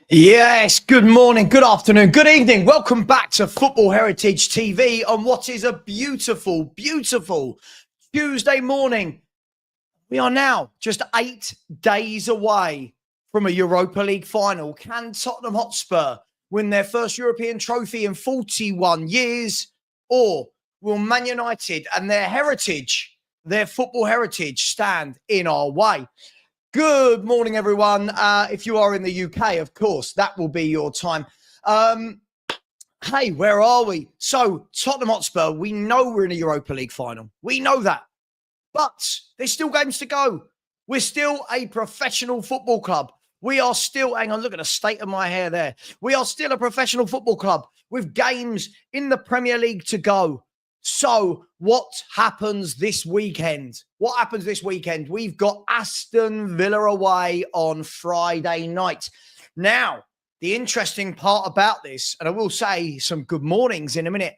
Yes, good morning, good afternoon, good evening. Welcome back to Football Heritage TV on what is a beautiful, beautiful Tuesday morning. We are now just 8 days away from a Europa League final. Can Tottenham Hotspur win their first European trophy in 41 years? Or will Man United and their heritage, their football heritage, stand in our way? Good morning, everyone. If you are in the UK, of course, that will be your time. Hey, where are we? So, Tottenham Hotspur, we know we're in a Europa League final. We know that. But there's still games to go. We're still a professional football club. We are still, hang on, look at the state of my hair there. We are still a professional football club with games in the Premier League to go. So what happens this weekend? What happens this weekend? We've got Aston Villa away on Friday night. Now, the interesting part about this, and I will say some good mornings in a minute.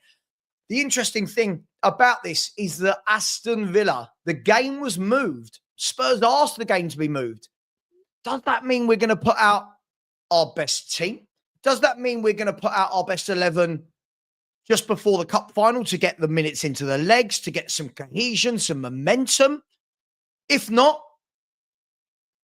The interesting thing about this is that Aston Villa, the game was moved. Spurs asked the game to be moved. Does that mean we're going to put out our best team? Does that mean we're going to put out our best 11 just before the cup final to get the minutes into the legs, to get some cohesion, some momentum? If not,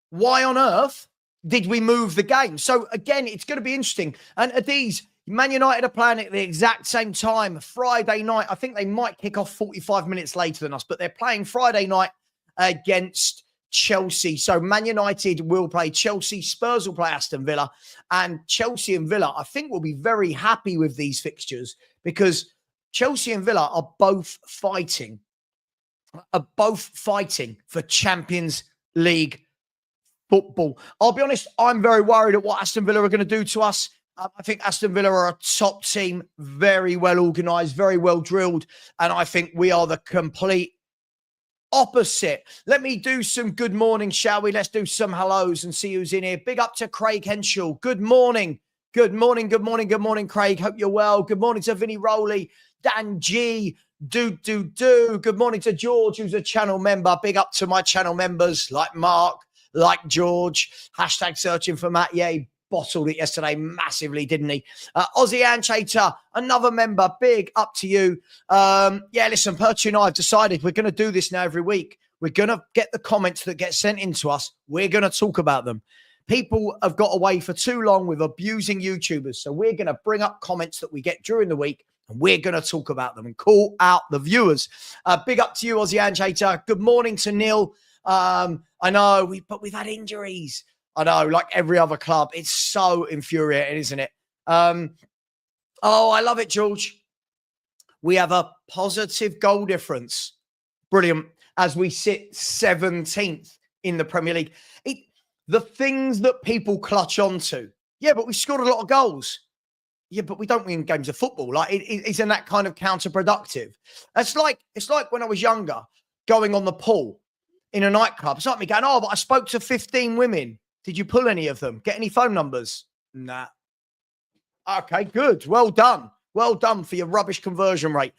why on earth did we move the game? So again, it's going to be interesting. And Adiz, Man United are playing at the exact same time, Friday night. I think they might kick off 45 minutes later than us, but they're playing Friday night against Chelsea. So Man United will play Chelsea, Spurs will play Aston Villa, and Chelsea and Villa, I think, will be very happy with these fixtures because Chelsea and Villa are both fighting for Champions League football. I'll be honest, I'm very worried at what Aston Villa are going to do to us. I think Aston Villa are a top team, very well organised, very well drilled, and I think we are the complete opposite. Let me do some good morning, shall we? Let's do some hellos and see who's in here. Big up to Craig Henschel. Good morning. Good morning, good morning, good morning, Craig. Hope you're well. Good morning to Vinny Rowley, Dan G, do. Good morning to George, who's a channel member. Big up to my channel members like Mark, like George. Hashtag searching for Matt. Yeah, he bottled it yesterday massively, didn't he? Aussie Anchater, another member. Big up to you. Yeah, listen, Perchi and I have decided we're going to do this now every week. We're going to get the comments that get sent in to us. We're going to talk about them. People have got away for too long with abusing YouTubers. So we're going to bring up comments that we get during the week and we're going to talk about them and call out the viewers. Big up to you, Aussie Anchater. Good morning to Neil. I know, but we've had injuries. I know, like every other club. It's so infuriating, isn't it? Oh, I love it, George. We have a positive goal difference. Brilliant. As we sit 17th in the Premier League. The things that people clutch onto. Yeah, but we scored a lot of goals. Yeah, but we don't win games of football. Like, isn't that kind of counterproductive? It's like when I was younger, going on the pool in a nightclub. It's like me going, oh, but I spoke to 15 women. Did you pull any of them? Get any phone numbers? Nah. Okay, good. Well done. Well done for your rubbish conversion rate.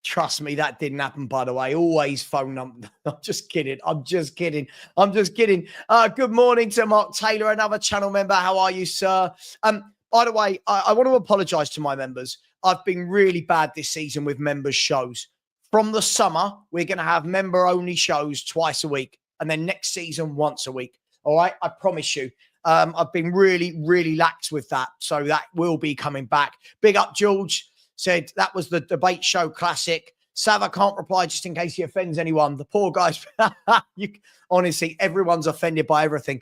Trust me, that didn't happen, by the way. Always phone number. I'm just kidding. Good morning to Mark Taylor, another channel member. How are you, sir? By the way, I want to apologise to my members. I've been really bad this season with members' shows. From the summer, we're going to have member-only shows twice a week, and then next season, once a week. All right, I promise you. I've been really, really lax with that. So that will be coming back. Big up, George. Said that was the debate show classic. Savva can't reply just in case he offends anyone. The poor guys. Honestly, everyone's offended by everything.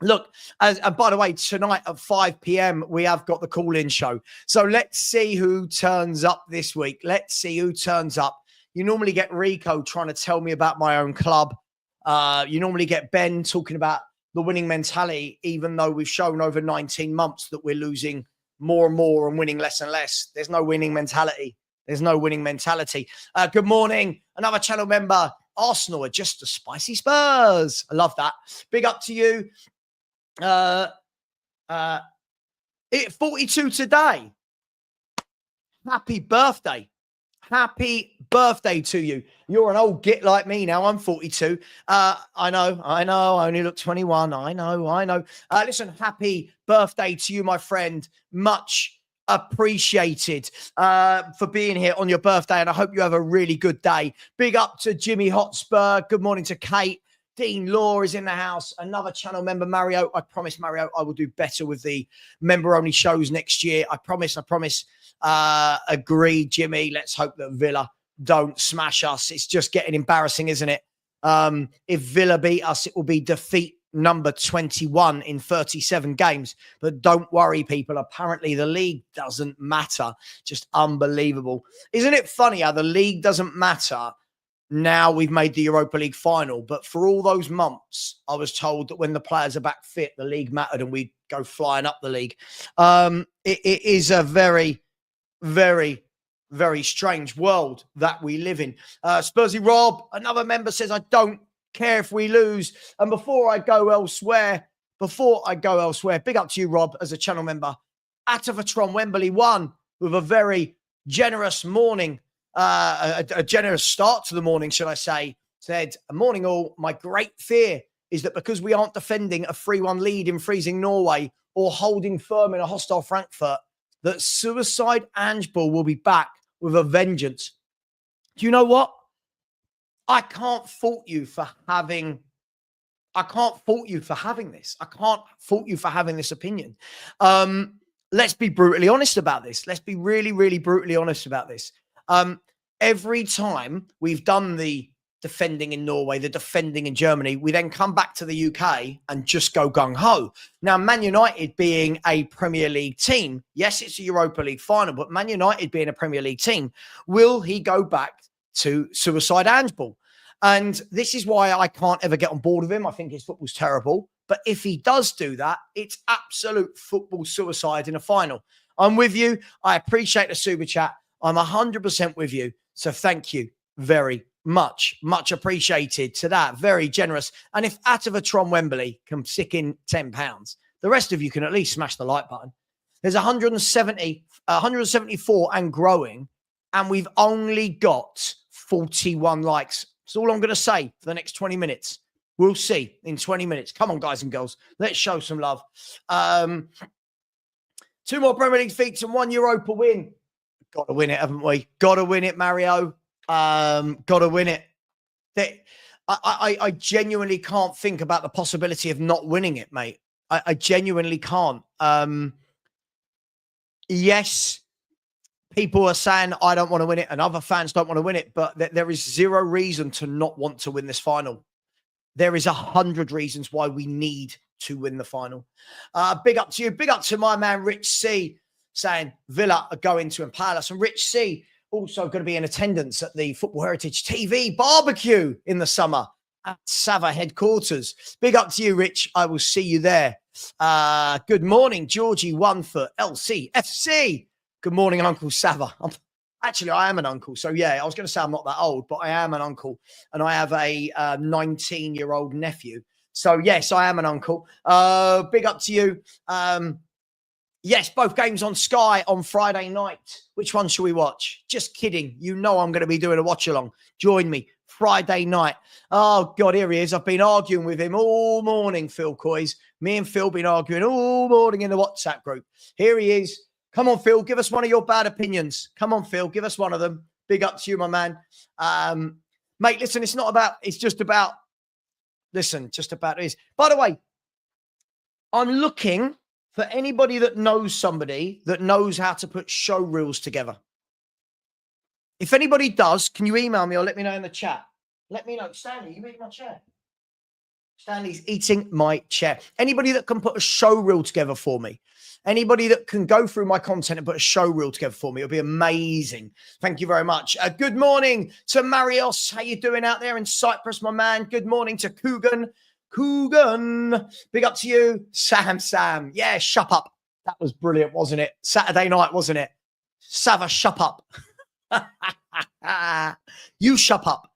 Look, and by the way, tonight at 5 p.m, we have got the call-in show. So let's see who turns up this week. Let's see who turns up. You normally get Rico trying to tell me about my own club. You normally get Ben talking about the winning mentality, even though we've shown over 19 months that we're losing more and more and winning less and less. There's no winning mentality. There's no winning mentality. Good morning. Another channel member. Arsenal are just the spicy Spurs. I love that. Big up to you. 42 today. Happy birthday. happy birthday to you. You're an old git like me now. I'm 42. I know. I only look 21. I know. Listen, happy birthday to you, my friend. Much appreciated for being here on your birthday, and I hope you have a really good day. Big up to Jimmy Hotspur. Good morning to Kate. Dean Law is in the house. Another channel member, Mario. I promise, Mario, I will do better with the member-only shows next year. I promise. Agreed, Jimmy. Let's hope that Villa don't smash us. It's just getting embarrassing, isn't it? If Villa beat us, it will be defeat number 21 in 37 games. But don't worry, people. Apparently, the league doesn't matter. Just unbelievable. Isn't it funny how the league doesn't matter? Now we've made the Europa League final. But for all those months, I was told that when the players are back fit, the league mattered and we'd go flying up the league. It is a very, very, very strange world that we live in. Spursy Rob, another member, says, I don't care if we lose. And before I go elsewhere, big up to you, Rob, as a channel member. Atavatron Wembley won with a very generous morning. A generous start to the morning, should I say, said, morning all, my great fear is that because we aren't defending a 3-1 lead in freezing Norway or holding firm in a hostile Frankfurt, that suicide Ange will be back with a vengeance. Do you know what? I can't fault you for having this. I can't fault you for having this opinion. Let's be brutally honest about this. Let's be really, really brutally honest about this. Every time we've done the defending in Norway, the defending in Germany, we then come back to the UK and just go gung-ho. Now, Man United being a Premier League team, yes, it's a Europa League final, but Man United being a Premier League team, will he go back to suicide Ange? And this is why I can't ever get on board with him. I think his football's terrible. But if he does do that, it's absolute football suicide in a final. I'm with you. I appreciate the super chat. I'm 100% with you. So thank you very much. Much appreciated to that. Very generous. And if Atavatron Wembley can stick in £10, the rest of you can at least smash the like button. There's 174 and growing, and we've only got 41 likes. That's all I'm going to say for the next 20 minutes. We'll see in 20 minutes. Come on, guys and girls. Let's show some love. 2 more Premier League feats and 1 Europa win. Got to win it, haven't we? Got to win it, Mario. Got to win it. I genuinely can't think about the possibility of not winning it, mate. I genuinely can't. Yes, people are saying I don't want to win it and other fans don't want to win it, but there is zero reason to not want to win this final. There is 100 reasons why we need to win the final. Big up to you. Big up to my man, Rich C, saying Villa are going to impale us. And Rich C also going to be in attendance at the Football Heritage TV barbecue in the summer at Savva headquarters. Big up to you, Rich. I will see you there. Good morning, Georgie 1 for LCFC. Good morning, Uncle Savva. Actually, I am an uncle. So, yeah, I was going to say I'm not that old, but I am an uncle. And I have a 19-year-old nephew. So, yes, I am an uncle. Big up to you. Yes, both games on Sky on Friday night. Which one shall we watch? Just kidding. You know I'm going to be doing a watch-along. Join me Friday night. Oh, God, here he is. I've been arguing with him all morning, Phil Coys. Me and Phil been arguing all morning in the WhatsApp group. Here he is. Come on, Phil. Give us one of your bad opinions. Come on, Phil. Give us one of them. Big up to you, my man. Mate, listen, it's just about it is. By the way, I'm looking for anybody that knows somebody that knows how to put show reels together. If anybody does, can you email me or let me know in the chat? Let me know. Stanley, you eat my chair. Stanley's eating my chair. Anybody that can put a show reel together for me. Anybody that can go through my content and put a show reel together for me. It'll be amazing. Thank you very much. Good morning to Marios. How you doing out there in Cyprus, my man? Good morning to Coogan. Big up to you. Sam. Yeah, shut up. That was brilliant, wasn't it? Saturday night, wasn't it? Savva, shut up. You shut up.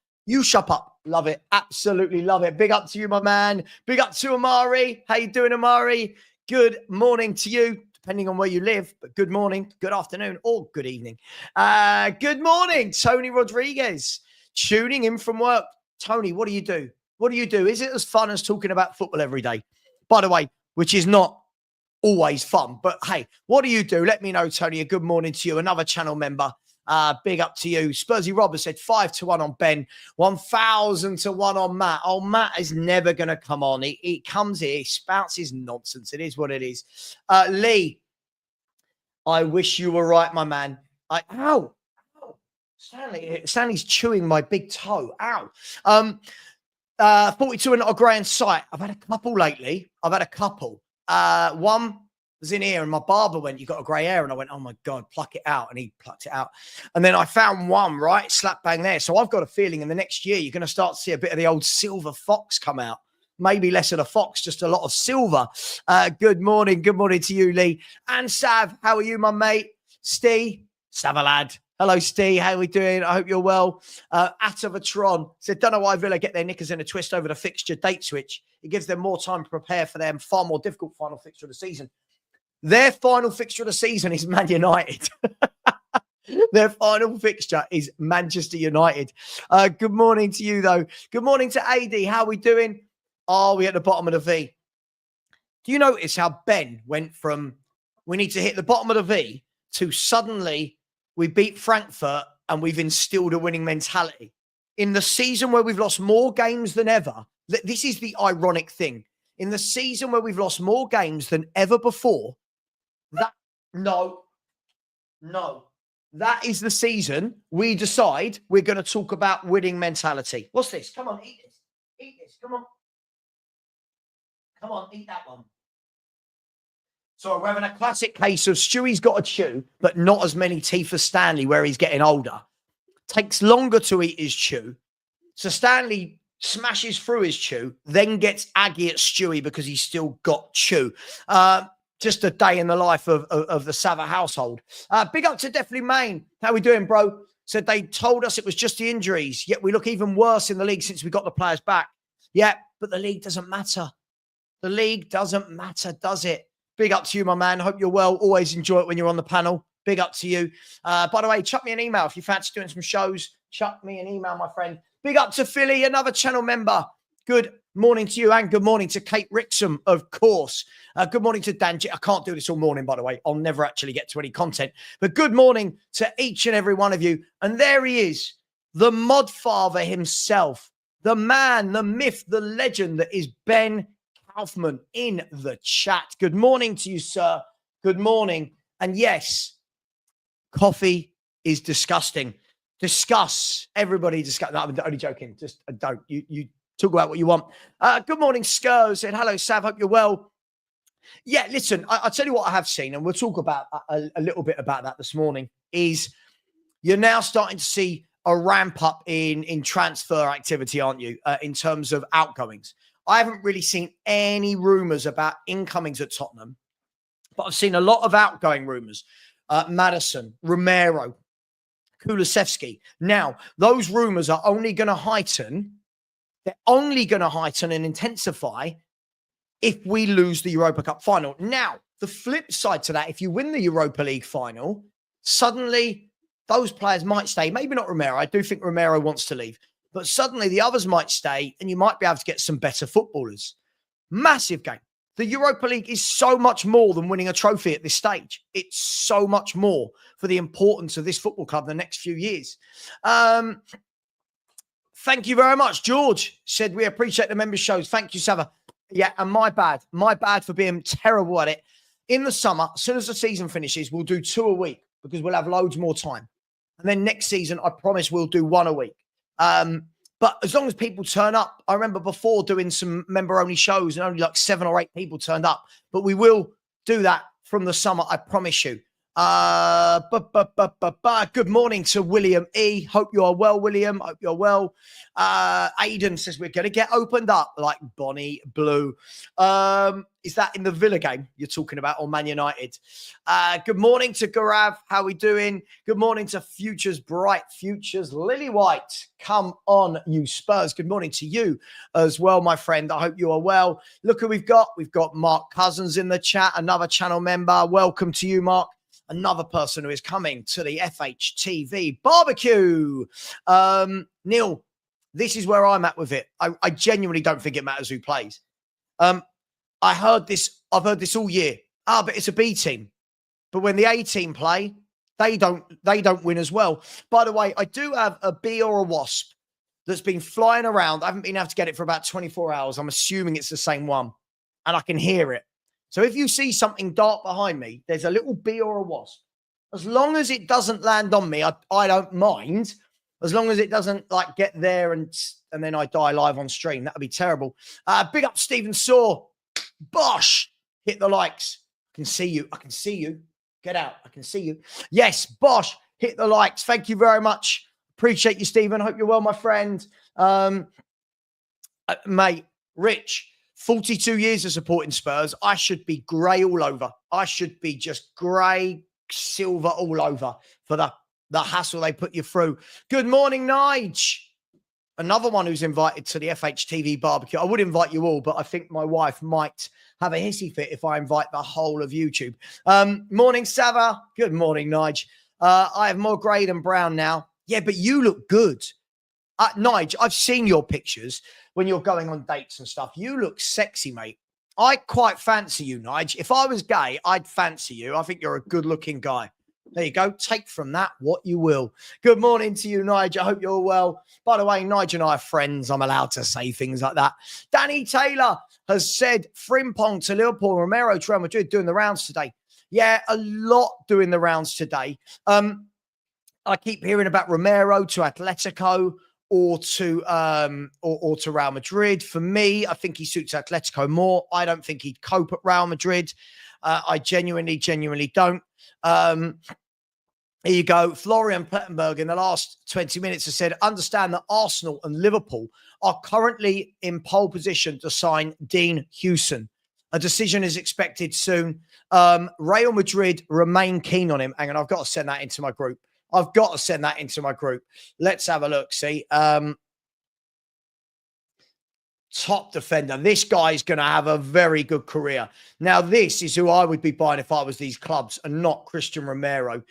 Love it. Absolutely love it. Big up to you, my man. Big up to Amari. How you doing, Amari? Good morning to you. depending on where you live. But good morning, good afternoon, or good evening. Good morning, Tony Rodriguez, tuning in from work. Tony, what do you do? What do you do? Is it as fun as talking about football every day? By the way, which is not always fun. But hey, what do you do? Let me know, Tony. A good morning to you. Another channel member. Big up to you. Spursy Roberts said 5-1 on Ben, 1,000-1 on Matt. Oh, Matt is never going to come on. He comes here, he spouts his nonsense. It is what it is. Lee, I wish you were right, my man. Ow. Stanley's chewing my big toe. Ow. 42 and not a grand sight. I've had a couple lately. One was in here and my barber went, you got a grey hair. And I went, oh my God, pluck it out. And he plucked it out. And then I found one, right, slap bang there. So I've got a feeling in the next year, you're going to start to see a bit of the old silver fox come out. Maybe less of the fox, just a lot of silver. Good morning. Good morning to you, Lee. And Sav, how are you, my mate? Steve, Savva lad. Hello, Steve. How are we doing? I hope you're well. Atavatron said, don't know why Villa get their knickers in a twist over the fixture date switch. It gives them more time to prepare for their far more difficult final fixture of the season. Their final fixture of the season is Man United. Their final fixture is Manchester United. Good morning to you, though. Good morning to AD. How are we doing? Are we at the bottom of the V? Do you notice how Ben went from we need to hit the bottom of the V to suddenly we beat Frankfurt and we've instilled a winning mentality? In the season where we've lost more games than ever, this is the ironic thing. In the season where we've lost more games than ever before, that is the season we decide we're going to talk about winning mentality. What's this? Come on, eat this. Eat this. Come on, eat that one. So we're having a classic case of Stewie's got to chew, but not as many teeth as Stanley where he's getting older. Takes longer to eat his chew. So Stanley smashes through his chew, then gets aggy at Stewie because he's still got chew. Just a day in the life of the Savva household. Big up to Definitely Maine. How we doing, bro? Said they told us it was just the injuries, yet we look even worse in the league since we got the players back. Yeah, but the league doesn't matter. The league doesn't matter, does it? Big up to you, my man. Hope you're well. Always enjoy it when you're on the panel. Big up to you. By the way, chuck me an email if you fancy doing some shows. Chuck me an email, my friend. Big up to Philly, another channel member. Good morning to you and good morning to Kate Rixham, of course. Good morning to Dan. I can't do this all morning, by the way. I'll never actually get to any content. But good morning to each and every one of you. And there he is, the mod father himself, the man, the myth, the legend that is Ben Kaufman in the chat. Good morning to you, sir. Good morning. And yes, coffee is disgusting. Discuss. Everybody discuss. No, I'm only joking. Just don't. You talk about what you want. Good morning, Skurs. Said, hello, Sav. Hope you're well. Yeah, listen, I'll tell you what I have seen, and we'll talk about a little bit about that this morning, is you're now starting to see a ramp up in transfer activity, aren't you, in terms of outgoings. I haven't really seen any rumours about incomings at Tottenham, but I've seen a lot of outgoing rumours. Madison, Romero, Kulusevski. Now, those rumours are only going to heighten. They're only going to heighten and intensify if we lose the Europa Cup final. Now, the flip side to that, if you win the Europa League final, suddenly those players might stay. Maybe not Romero. I do think Romero wants to leave. But suddenly the others might stay and you might be able to get some better footballers. Massive game. The Europa League is so much more than winning a trophy at this stage. It's so much more for the importance of this football club in the next few years. Thank you very much. George said, we appreciate the members' shows. Thank you, Savva. Yeah, and my bad. My bad for being terrible at it. In the summer, as soon as the season finishes, we'll do 2 a week because we'll have loads more time. And then next season, I promise we'll do 1 a week. But as long as people turn up, I remember before doing some member-only shows and only like 7 or 8 people turned up. But we will do that from the summer, I promise you. Good morning to William E. Hope you are well, William. Hope you're well. Aidan says we're going to get opened up like Bonnie Blue. Is that in the Villa game you're talking about, or Man United? Good morning to Gaurav. How we doing? Good morning to Futures Bright, Futures Lily White. Come on, you Spurs. Good morning to you as well, my friend. I hope you are well. Look who we've got. We've got Mark Cousins in the chat, another channel member. Welcome to you, Mark. Another person who is coming to the FHTV barbecue. Neil, this is where I'm at with it. I genuinely don't think it matters who plays. I've heard this all year. But it's a B team. But when the A team play, they don't win as well. By the way, I do have a bee or a wasp that's been flying around. I haven't been able to get it for about 24 hours. I'm assuming it's the same one. And I can hear it. So if you see something dark behind me, there's a little bee or a wasp. As long as it doesn't land on me, I don't mind. As long as it doesn't like get there and then I die live on stream. That would be terrible. Big up Stephen Saw. Bosh. Hit the likes. I can see you. I can see you. Get out. I can see you. Yes, Bosh. Hit the likes. Thank you very much. Appreciate you, Stephen. Hope you're well, my friend. Mate, Rich. 42 years of supporting Spurs. I should be grey all over. I should be just grey, silver all over for the hassle they put you through. Good morning, Nige. Another one who's invited to the FHTV barbecue. I would invite you all, but I think my wife might have a hissy fit if I invite the whole of YouTube. Morning, Savva. Good morning, Nige. I have more grey than brown now. Yeah, but you look good. Nige, I've seen your pictures when you're going on dates and stuff. You look sexy, mate. I quite fancy you, Nige. If I was gay, I'd fancy you. I think you're a good-looking guy. There you go. Take from that what you will. Good morning to you, Nige. I hope you're well. By the way, Nige and I are friends. I'm allowed to say things like that. Danny Taylor has said Frimpong to Liverpool, Romero to Real Madrid doing the rounds today. Yeah, a lot doing the rounds today. I keep hearing about Romero to Atletico or to Real Madrid. For me, I think he suits Atletico more. I don't think he'd cope at Real Madrid. I genuinely don't. Here you go. Florian Plettenberg in the last 20 minutes has said, understand that Arsenal and Liverpool are currently in pole position to sign Dean Hewson. A decision is expected soon. Real Madrid remain keen on him. Hang on, I've got to send that into my group. Let's have a look. See, top defender. This guy's going to have a very good career. Now, this is who I would be buying if I was these clubs and not Christian Romero.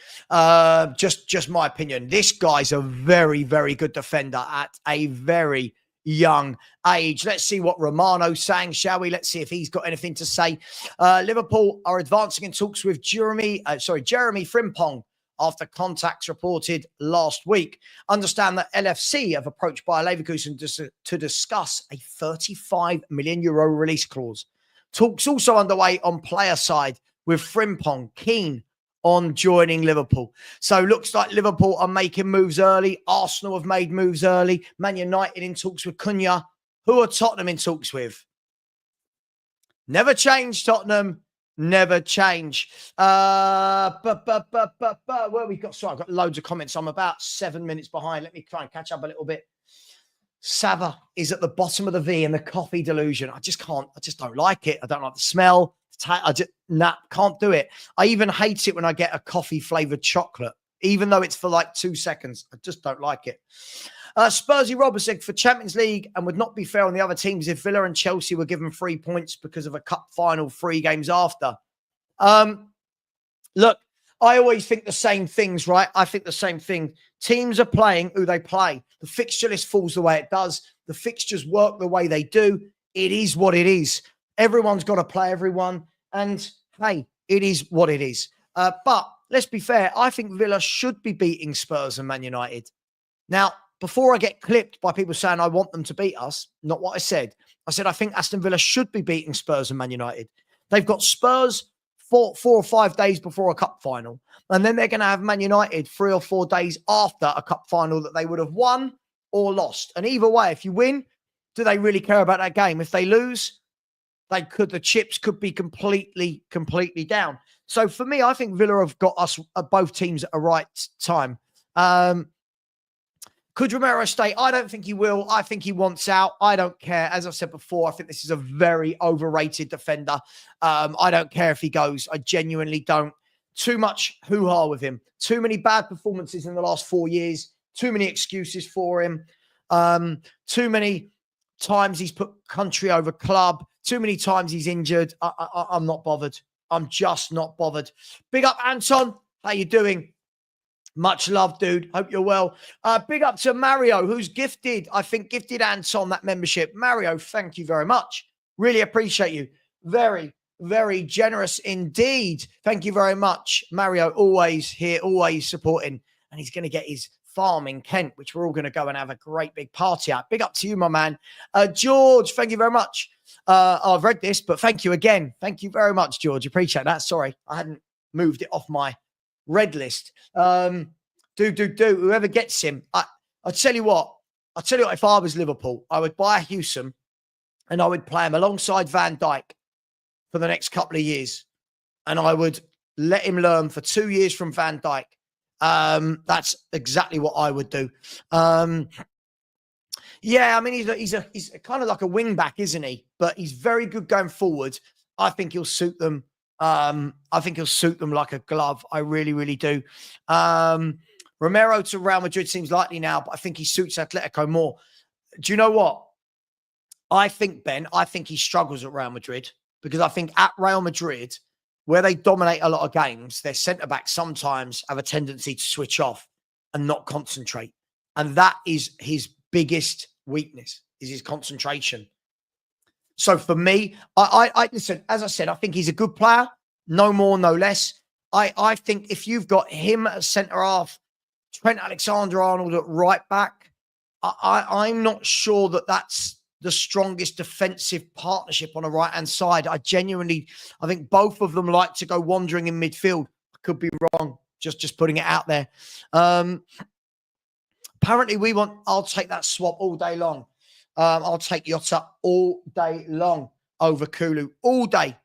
Just my opinion. This guy's a very, very good defender at a very young age. Let's see what Romano's saying, shall we? Let's see if he's got anything to say. Liverpool are advancing in talks with Jeremy Frimpong after contacts reported last week. Understand that LFC have approached Bayer Leverkusen to discuss a €35 million release clause. Talks also underway on player side with Frimpong keen on joining Liverpool. So looks like Liverpool are making moves early. Arsenal have made moves early. Man United in talks with Cunha. Who are Tottenham in talks with? Never change, Tottenham. Never change. Where we got? Sorry, I've got loads of comments. I'm about 7 minutes behind. Let me try and catch up a little bit. Savva is at the bottom of the V in the coffee delusion. I just don't like it. I don't like the smell. Can't do it. I even hate it when I get a coffee flavored chocolate, even though it's for like 2 seconds. I just don't like it. Spursy Robertson for Champions League and would not be fair on the other teams if Villa and Chelsea were given 3 points because of a cup final 3 games after. Look, I always think the same things, right? I think the same thing. Teams are playing who they play. The fixture list falls the way it does. The fixtures work the way they do. It is what it is. Everyone's got to play everyone. And hey, it is what it is. But let's be fair. I think Villa should be beating Spurs and Man United. Now, before I get clipped by people saying I want them to beat us, not what I said. I said I think Aston Villa should be beating Spurs and Man United. They've got Spurs 4 or 5 days before a cup final. And then they're going to have Man United 3 or 4 days after a cup final that they would have won or lost. And either way, if you win, do they really care about that game? If they lose, the chips could be completely down. So for me, I think Villa have got us both teams at a right time. Could Romero stay? I don't think he will. I think he wants out. I don't care. As I've said before, I think this is a very overrated defender. I don't care if he goes. I genuinely don't. Too much hoo-ha with him. Too many bad performances in the last 4 years. Too many excuses for him. Too many times he's put country over club. Too many times he's injured. I'm not bothered. I'm just not bothered. Big up, Anton. How you doing? Much love, dude. Hope you're well. Big up to Mario, who's gifted Anton that membership. Mario, thank you very much. Really appreciate you. Very, very generous indeed. Thank you very much. Mario, always here, always supporting. And he's going to get his farm in Kent, which we're all going to go and have a great big party at. Big up to you, my man. George, thank you very much. I've read this, but thank you again. Thank you very much, George. Appreciate that. Sorry, I hadn't moved it off my red list. Whoever gets him, I'll tell you what, if I was Liverpool, I would buy a Heung-min and I would play him alongside Van Dijk for the next couple of years. And I would let him learn for 2 years from Van Dijk. That's exactly what I would do. Yeah, I mean, he's kind of like a wing back, isn't he? But he's very good going forward. I think he'll suit them. I think he'll suit them like a glove. I really, really do. Romero to Real Madrid seems likely now, but I think he suits Atletico more. Do you know what? I think he struggles at Real Madrid because I think at Real Madrid, where they dominate a lot of games, their centre-backs sometimes have a tendency to switch off and not concentrate. And that is his biggest weakness, is his concentration. So for me, I listen, as I said, I think he's a good player. No more, no less. I think if you've got him at centre-half, Trent Alexander-Arnold at right back, I'm not sure that that's the strongest defensive partnership on the right-hand side. I think both of them like to go wandering in midfield. I could be wrong, just putting it out there. Apparently I'll take that swap all day long. I'll take Jota all day long over Kulu. All day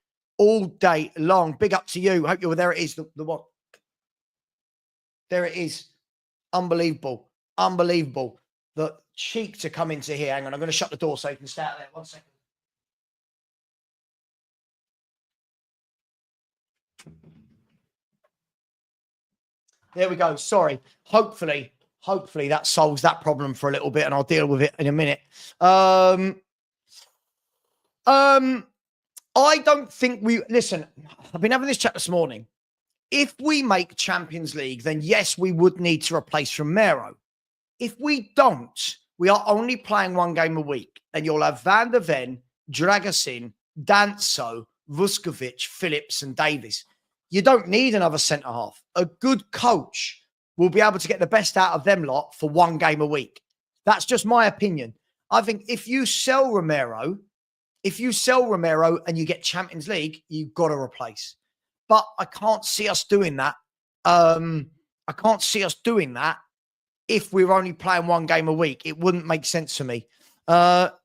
long. Big up to you. Hope you're there. It is the what? There it is. Unbelievable. The cheek to come into here. Hang on, I'm going to shut the door so you can stay out there. 1 second. There we go. Sorry. Hopefully that solves that problem for a little bit, and I'll deal with it in a minute. I don't think listen, I've been having this chat this morning. If we make Champions League, then yes, we would need to replace Romero. If we don't, we are only playing 1 game a week, and you'll have Van der Ven, Dragusin, Danso, Vuskovic, Phillips, and Davis. You don't need another centre-half. A good coach will be able to get the best out of them lot for 1 game a week. That's just my opinion. I think if you sell Romero and you get Champions League, you've got to replace. But I can't see us doing that. If we're only playing 1 game a week. It wouldn't make sense to me. But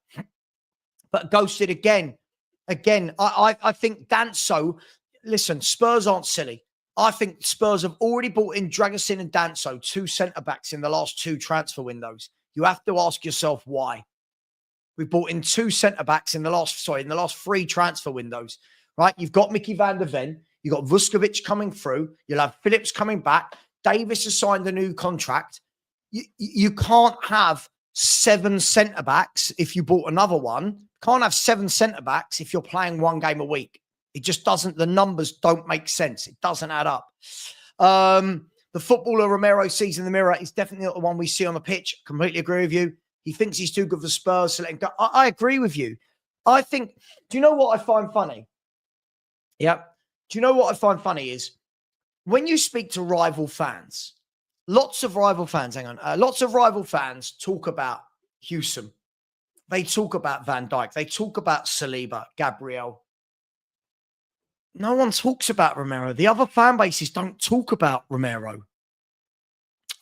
ghosted again. I think Danso, listen, Spurs aren't silly. I think Spurs have already bought in Dragusin and Danso, 2 centre-backs in the last 2 transfer windows. You have to ask yourself why. We bought in 2 centre-backs in the last 3 transfer windows, right? You've got Mickey van der Ven. You've got Vuskovic coming through. You'll have Phillips coming back. Davis has signed a new contract. You can't have 7 centre-backs if you bought another one. Can't have 7 centre-backs if you're playing 1 game a week. It just doesn't, the numbers don't make sense. It doesn't add up. The footballer Romero sees in the mirror is definitely not the one we see on the pitch. Completely agree with you. He thinks he's too good for Spurs, so let him go. I agree with you. I think, do you know what I find funny? Yeah. Do you know what I find funny is when you speak to rival fans, lots of rival fans talk about Heung-min. They talk about Van Dijk. They talk about Celiba, Gabriel. No one talks about Romero. The other fan bases don't talk about Romero.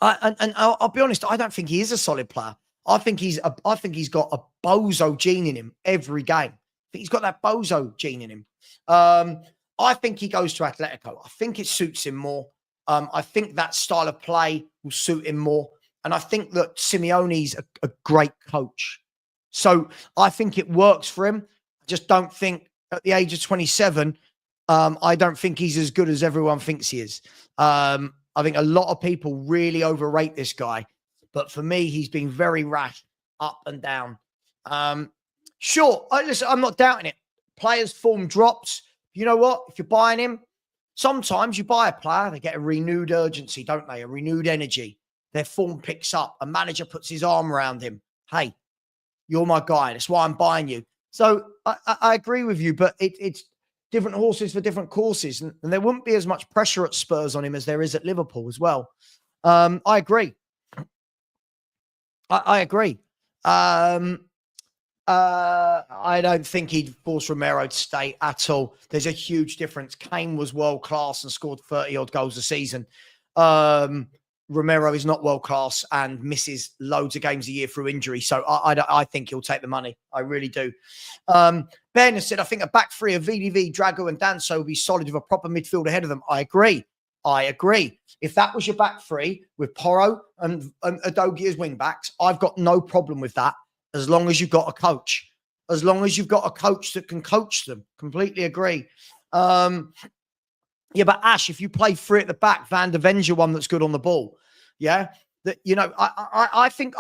I'll be honest, I don't think he is a solid player. I think he's got a bozo gene in him every game. I think he's got that bozo gene in him. I think he goes to Atletico. I think it suits him more. I think that style of play will suit him more. And I think that Simeone's a great coach. So I think it works for him. I just don't think at the age of 27, I don't think he's as good as everyone thinks he is. I think a lot of people really overrate this guy. But for me, he's been very rash up and down. Sure, listen, I'm not doubting it. Players' form drops. You know what? If you're buying him, sometimes you buy a player, they get a renewed urgency, don't they? A renewed energy. Their form picks up. A manager puts his arm around him. Hey, you're my guy. That's why I'm buying you. So I agree with you, but it's different horses for different courses. And there wouldn't be as much pressure at Spurs on him as there is at Liverpool as well. I agree. I agree. I don't think he'd force Romero to stay at all. There's a huge difference. Kane was world class and scored 30 odd goals a season. Romero is not world class and misses loads of games a year through injury. So I think he'll take the money. I really do. Ben has said, I think a back three of VDV, Drago and Danso will be solid with a proper midfield ahead of them. I agree. If that was your back three with Porro and Adogi as wing backs, I've got no problem with that. As long as you've got a coach. As long as you've got a coach that can coach them. Completely agree. Yeah, but Ash, if you play three at the back, Van der Ven's your one that's good on the ball. Yeah? That, you know, I think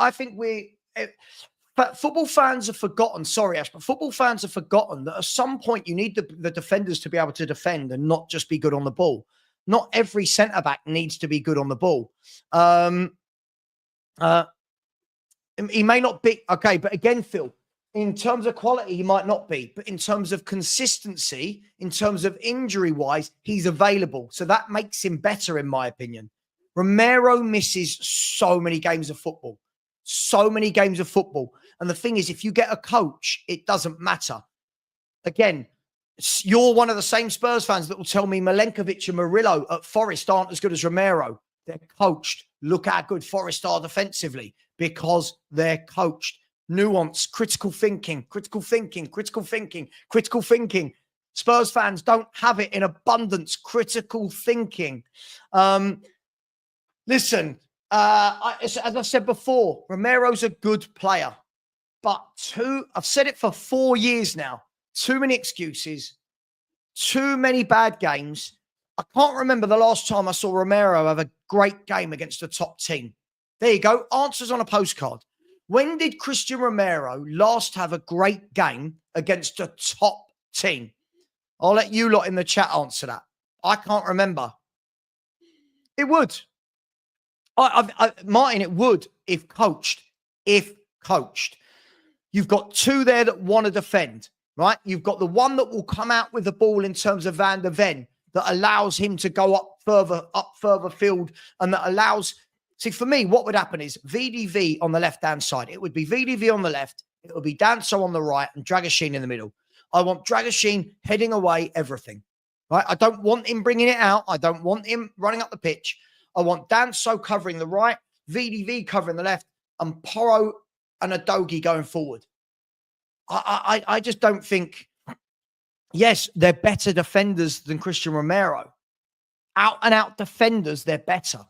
but football fans have forgotten, sorry, Ash, but football fans have forgotten that at some point you need the defenders to be able to defend and not just be good on the ball. Not every centre-back needs to be good on the ball. He may not be, okay, but again, Phil, in terms of quality, he might not be. But in terms of consistency, in terms of injury-wise, he's available. So that makes him better, in my opinion. Romero misses so many games of football. So many games of football. And the thing is, if you get a coach, it doesn't matter. Again, you're one of the same Spurs fans that will tell me Milenkovic and Murillo at Forest aren't as good as Romero. They're coached. Look how good Forest are defensively. Because they're coached. Nuance, critical thinking. Spurs fans don't have it in abundance. Critical thinking. Listen, as I said before, Romero's a good player. But I've said it for 4 years now. Too many excuses. Too many bad games. I can't remember the last time I saw Romero have a great game against a top team. There you go. Answers on a postcard. When did Christian Romero last have a great game against a top team? I'll let you lot in the chat answer that. I can't remember. It would. Martin, it would if coached. If coached. You've got two there that want to defend, right? You've got the one that will come out with the ball in terms of Van der Ven that allows him to go up further field and that allows... See, for me, what would happen is VDV on the left-hand side. It would be VDV on the left. It would be Danso on the right and Dragoshin in the middle. I want Dragoshin heading away everything. Right? I don't want him bringing it out. I don't want him running up the pitch. I want Danso covering the right, VDV covering the left, and Porro and Adogi going forward. I just don't think... Yes, they're better defenders than Christian Romero. Out-and-out defenders, they're better.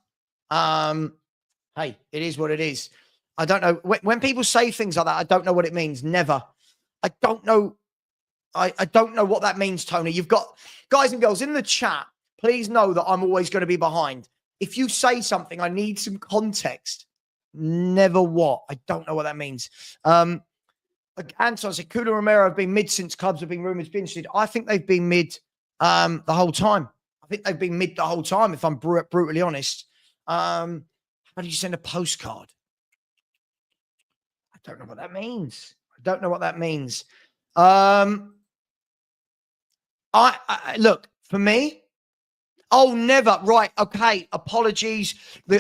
Hey, it is what it is. I don't know. When people say things like that, I don't know what it means. Never. I don't know. I don't know what that means, Tony. You've got guys and girls in the chat. Please know that I'm always going to be behind. If you say something, I need some context. Never what? I don't know what that means. Anton said, Kudo Romero have been mid since clubs have been rumoured to be interested. I think they've been mid the whole time. I think they've been mid the whole time, if I'm brutally honest. How do you send a postcard? I don't know what that means. Look, for me, oh, never. Right. Okay. Apologies.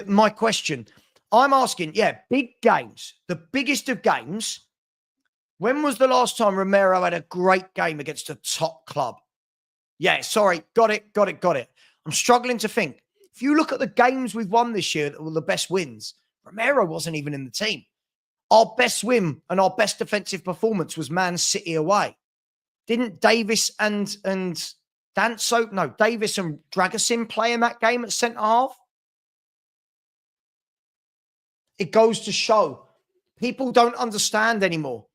My question. I'm asking, big games, the biggest of games. When was the last time Romero had a great game against a top club? Yeah, sorry. Got it. I'm struggling to think. If you look at the games we've won this year that were the best wins, Romero wasn't even in the team. Our best win and our best defensive performance was Man City away. Didn't Davis and Davis and Dragusin play in that game at centre-half. It goes to show people don't understand anymore.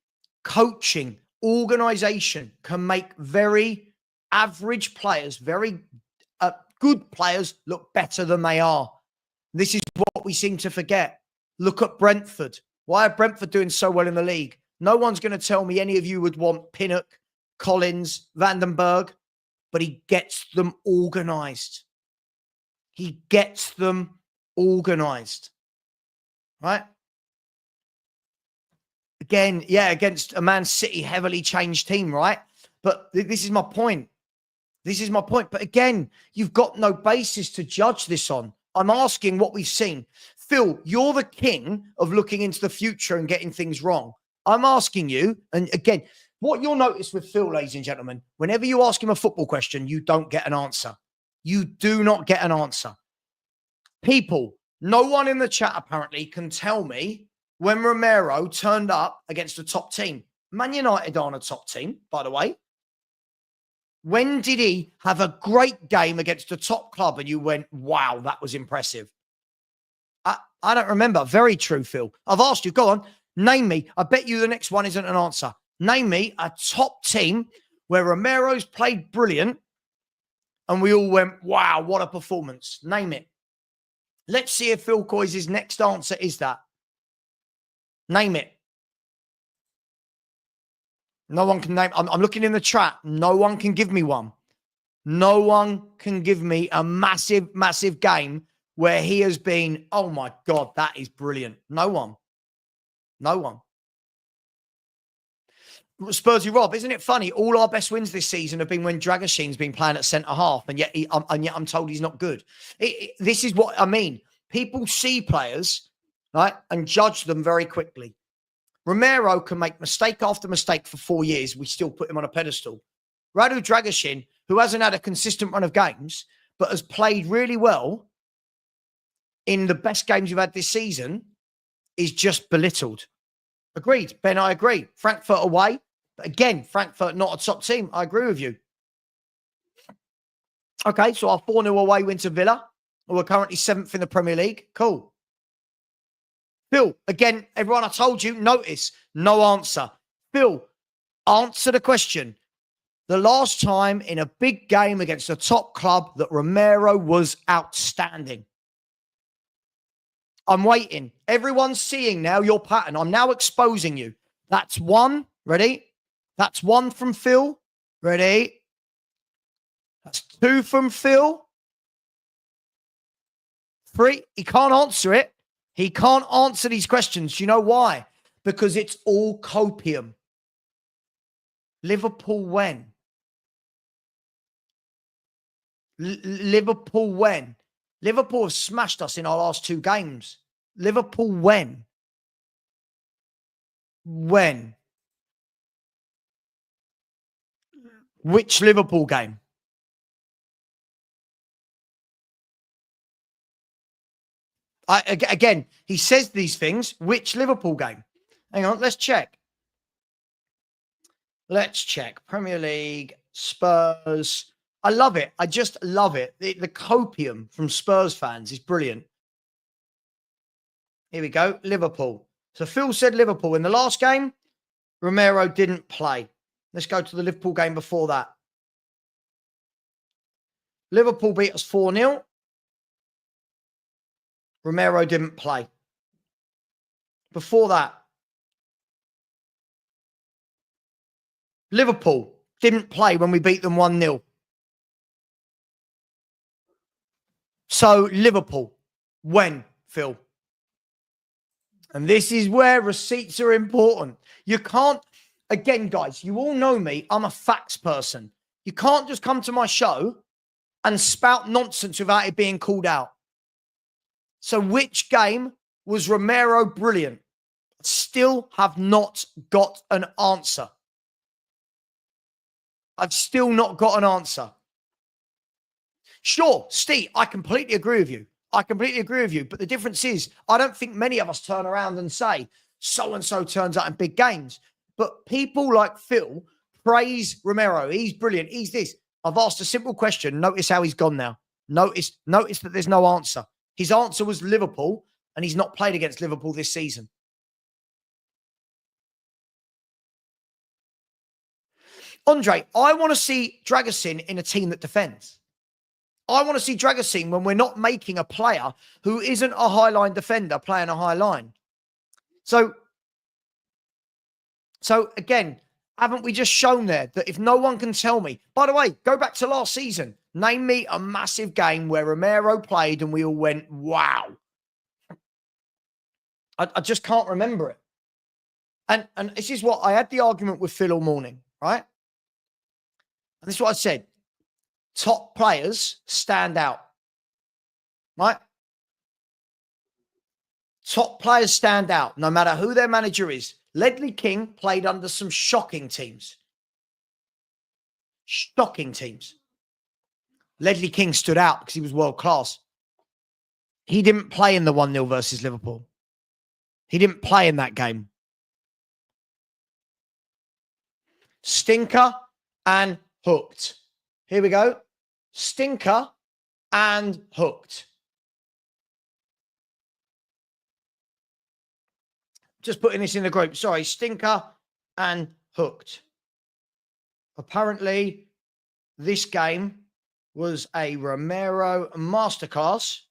Coaching, organisation can make very average players, very good players look better than they are. This is what we seem to forget. Look at Brentford. Why are Brentford doing so well in the league? No one's going to tell me any of you would want Pinnock, Collins, Vandenberg, but he gets them organised. He gets them organised. Right? Again, yeah, against a Man City heavily changed team, right? But this is my point. This is my point. But again, you've got no basis to judge this on. I'm asking what we've seen. Phil, you're the king of looking into the future and getting things wrong. I'm asking you, and again, what you'll notice with Phil, ladies and gentlemen, whenever you ask him a football question, you don't get an answer. You do not get an answer. People, no one in the chat apparently can tell me when Romero turned up against a top team. Man United aren't a top team, by the way. When did he have a great game against a top club and you went, wow, that was impressive? I don't remember. Very true, Phil. I've asked you. Go on. Name me. I bet you the next one isn't an answer. Name me a top team where Romero's played brilliant and we all went, wow, what a performance. Name it. Let's see if Phil Coys' next answer is that. Name it. No one can name. I'm looking in the chat. No one can give me one. No one can give me a massive, massive game where he has been, oh my God, that is brilliant. No one. No one. Spursy Rob, isn't it funny? All our best wins this season have been when Dragusin's been playing at centre-half, and yet I'm told he's not good. This is what I mean. People see players, right, and judge them very quickly. Romero can make mistake after mistake for 4 years. We still put him on a pedestal. Radu Dragusin, who hasn't had a consistent run of games, but has played really well in the best games you've had this season, is just belittled. Agreed. Ben, I agree. Frankfurt away. But again, Frankfurt not a top team. I agree with you. Okay, so our 4-0 away win to Villa, who are currently 7th in the Premier League. Cool. Phil, again, everyone, I told you, notice, no answer. Phil, answer the question. The last time in a big game against a top club that Romero was outstanding. I'm waiting. Everyone's seeing now your pattern. I'm now exposing you. That's one. Ready? That's one from Phil. Ready? That's two from Phil. Three. He can't answer it. He can't answer these questions. Do you know why? Because it's all copium. Liverpool when? Liverpool when? Liverpool have smashed us in our last 2 games. Liverpool when? When? Which Liverpool game? Again, he says these things. Which Liverpool game? Hang on, let's check. Let's check. Premier League, Spurs. I love it. I just love it. The copium from Spurs fans is brilliant. Here we go. Liverpool. So Phil said Liverpool. In the last game, Romero didn't play. Let's go to the Liverpool game before that. Liverpool beat us 4-0. Romero didn't play. Before that, Liverpool didn't play when we beat them 1-0. So Liverpool, when, Phil? And this is where receipts are important. You can't, again, guys, you all know me. I'm a facts person. You can't just come to my show and spout nonsense without it being called out. So which game was Romero brilliant? Still have not got an answer. I've still not got an answer. Sure, Steve, I completely agree with you. I completely agree with you. But the difference is, I don't think many of us turn around and say, so-and-so turns out in big games. But people like Phil praise Romero. He's brilliant. He's this. I've asked a simple question. Notice how he's gone now. Notice that there's no answer. His answer was Liverpool, and he's not played against Liverpool this season. Andre, I want to see Dragusin in a team that defends. I want to see Dragusin when we're not making a player who isn't a high-line defender playing a high line. So again, haven't we just shown there that if no one can tell me, by the way, go back to last season, name me a massive game where Romero played and we all went, wow. I just can't remember it. And this is what I had the argument with Phil all morning, right? And this is what I said. Top players stand out, right? Top players stand out, no matter who their manager is. Ledley King played under some shocking teams. Shocking teams. Ledley King stood out because he was world class. He didn't play in the 1-0 versus Liverpool. He didn't play in that game. Stinker and hooked. Here we go. Stinker and hooked. Just putting this in the group. Sorry, stinker and hooked. Apparently, this game was a Romero masterclass,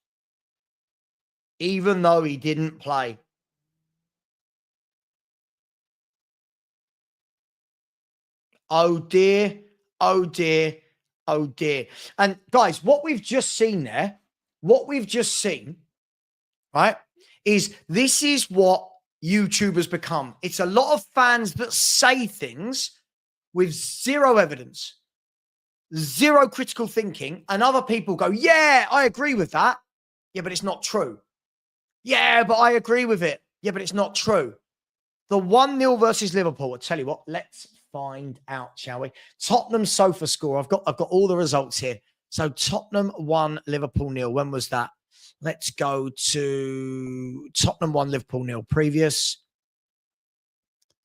even though he didn't play. Oh dear, oh dear, oh dear. And guys, what we've just seen there, right, is this is what YouTubers become. It's a lot of fans that say things with zero evidence, zero critical thinking, and other people go, yeah, I agree with that. Yeah, but it's not true. Yeah, but I agree with it. Yeah, but it's not true. The 1-0 versus Liverpool, I'll tell you what, let's find out, shall we? Tottenham sofa score. I've got all the results here. So Tottenham 1, Liverpool 0. When was that? Let's go to Tottenham 1, Liverpool 0. Previous.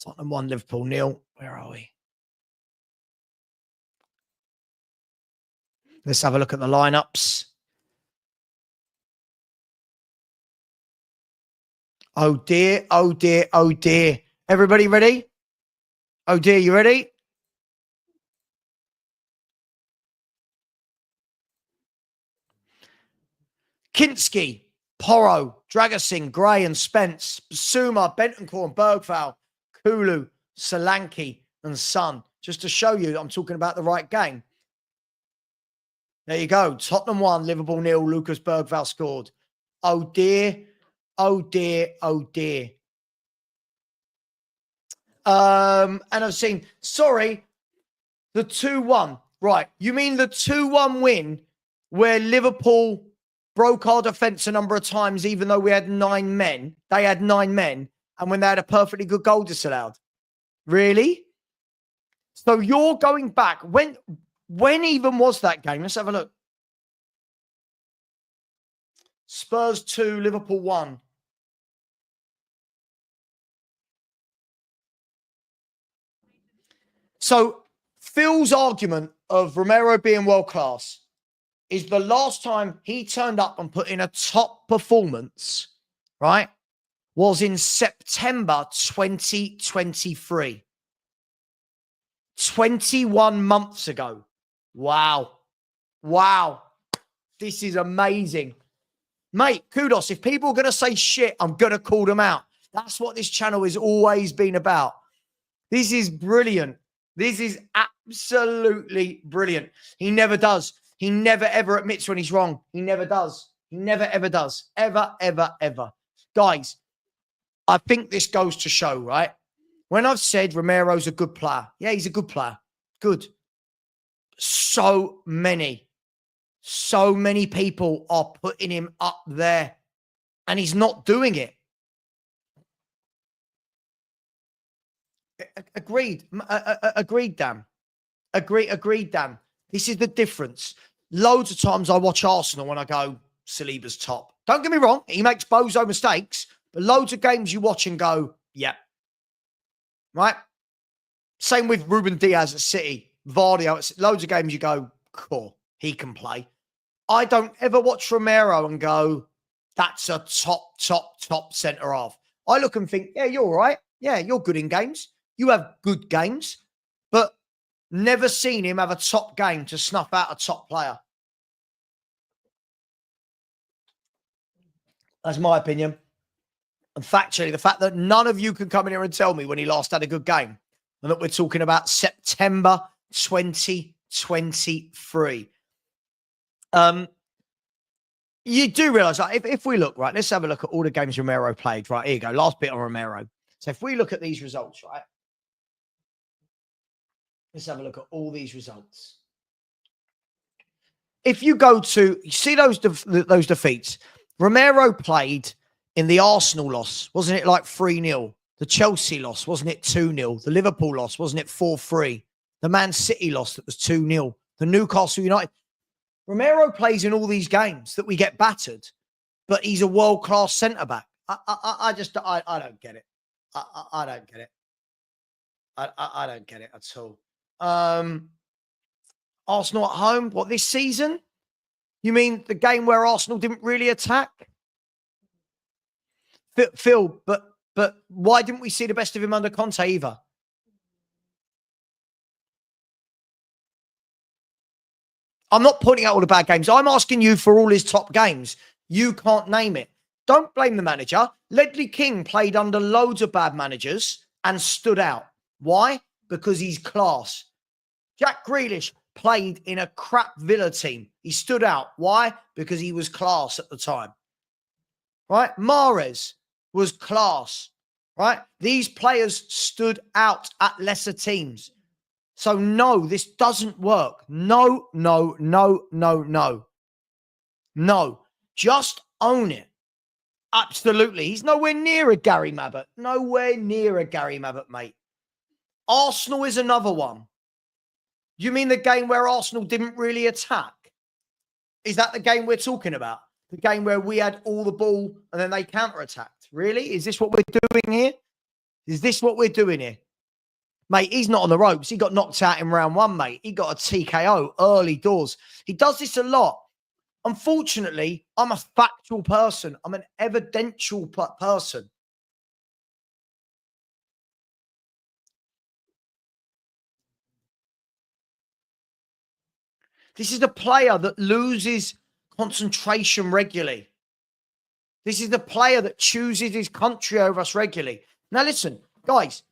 Tottenham 1, Liverpool 0. Where are we? Let's have a look at the lineups. Oh dear, oh dear, oh dear. Everybody ready? Oh dear, you ready? Kinski, Porro, Dragusin, Gray and Spence, Basuma, Bentancur and Bergval, Kulu, Solanke and Son. Just to show you that I'm talking about the right game. There you go. Tottenham 1, Liverpool 0. Lucas Bergval scored. Oh dear, oh dear, oh dear. And I've seen, sorry, the 2-1. Right. You mean the 2-1 win where Liverpool broke our defence a number of times, even though we had 9 men. They had 9 men. And when they had a perfectly good goal disallowed. Really? So you're going back. When even was that game? Let's have a look. Spurs 2, Liverpool 1. So Phil's argument of Romero being world class is the last time he turned up and put in a top performance, right, was in September 2023. 21 months ago. Wow. Wow. This is amazing. Mate, kudos. If people are going to say shit, I'm going to call them out. That's what this channel has always been about. This is brilliant. This is absolutely brilliant. He never does. He never, ever admits when he's wrong. He never does. He never, ever does. Ever, ever, ever. Guys, I think this goes to show, right? When I've said Romero's a good player. Yeah, he's a good player. Good. So many people are putting him up there. And he's not doing it. Agreed. Agreed, Dan. Agreed, Dan. This is the difference. Loads of times I watch Arsenal when I go, Celiba's top. Don't get me wrong. He makes bozo mistakes. But loads of games you watch and go, yeah. Right? Same with Ruben Diaz at City. Vardy. Loads of games you go, cool, he can play. I don't ever watch Romero and go, that's a top centre half. I look and think, yeah, you're all right. Yeah, you're good in games. You have good games, but never seen him have a top game to snuff out a top player. That's my opinion. And factually, the fact that none of you can come in here and tell me when he last had a good game, and that we're talking about September 2023. You do realise, like, if we look, right, let's have a look at all the games Romero played. Right, here you go. Last bit on Romero. So if we look at these results, right, let's have a look at all these results. If you go to, you see those defeats, Romero played in the Arsenal loss, wasn't it like 3-0? The Chelsea loss, wasn't it 2-0? The Liverpool loss, wasn't it 4-3? The Man City loss, that was 2-0. The Newcastle United. Romero plays in all these games that we get battered, but he's a world-class centre-back. I don't get it. I don't get it. I don't get it at all. Arsenal at home, what, this season? You mean the game where Arsenal didn't really attack? Phil, but why didn't we see the best of him under Conte either? I'm not pointing out all the bad games. I'm asking you for all his top games. You can't name it. Don't blame the manager. Ledley King played under loads of bad managers and stood out. Why? Because he's class. Jack Grealish played in a crap Villa team. He stood out. Why? Because he was class at the time. Right? Mahrez was class. Right? These players stood out at lesser teams. So no, this doesn't work. No. Just own it. Absolutely. He's nowhere near a Gary Mabbott. Nowhere near a Gary Mabbott, mate. Arsenal is another one. You mean the game where Arsenal didn't really attack? Is that the game we're talking about? The game where we had all the ball and then they counter-attacked? Really? Is this what we're doing here? Is this what we're doing here? Mate, he's not on the ropes. He got knocked out in round one, mate. He got a TKO early doors. He does this a lot. Unfortunately, I'm a factual person. I'm an evidential person. This is the player that loses concentration regularly. This is the player that chooses his country over us regularly. Now, listen, guys.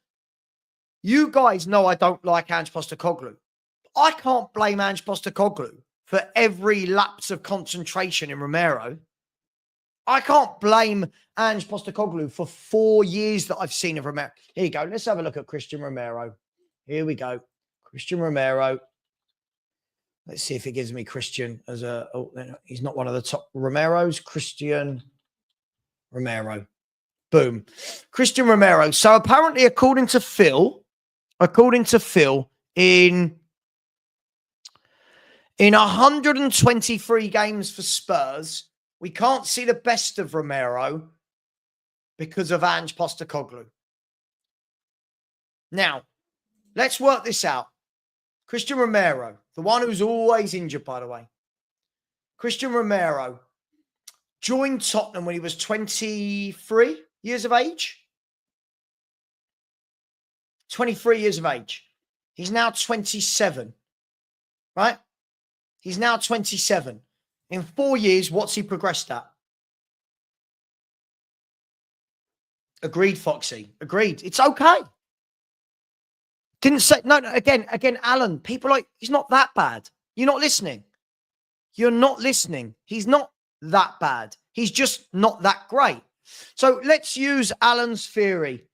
You guys know I don't like Ange Postecoglou. I can't blame Ange Postecoglou for every lapse of concentration in Romero. I can't blame Ange Postecoglou for 4 years that I've seen of Romero. Here you go. Let's have a look at Christian Romero. Here we go. Christian Romero. Let's see if it gives me Christian as a... Oh, he's not one of the top Romeros. Christian Romero. Boom. Christian Romero. So apparently, according to Phil, in 123 games for Spurs, we can't see the best of Romero because of Ange Postecoglou. Now, let's work this out. Christian Romero, the one who's always injured, by the way. Christian Romero joined Tottenham when he was 23 years of age. 23 years of age. He's now 27, right? He's now 27. In 4 years, what's he progressed at? Agreed, Foxy. Agreed. It's okay. Didn't say, no, again, Alan, people like, he's not that bad. You're not listening. You're not listening. He's not that bad. He's just not that great. So let's use Alan's theory.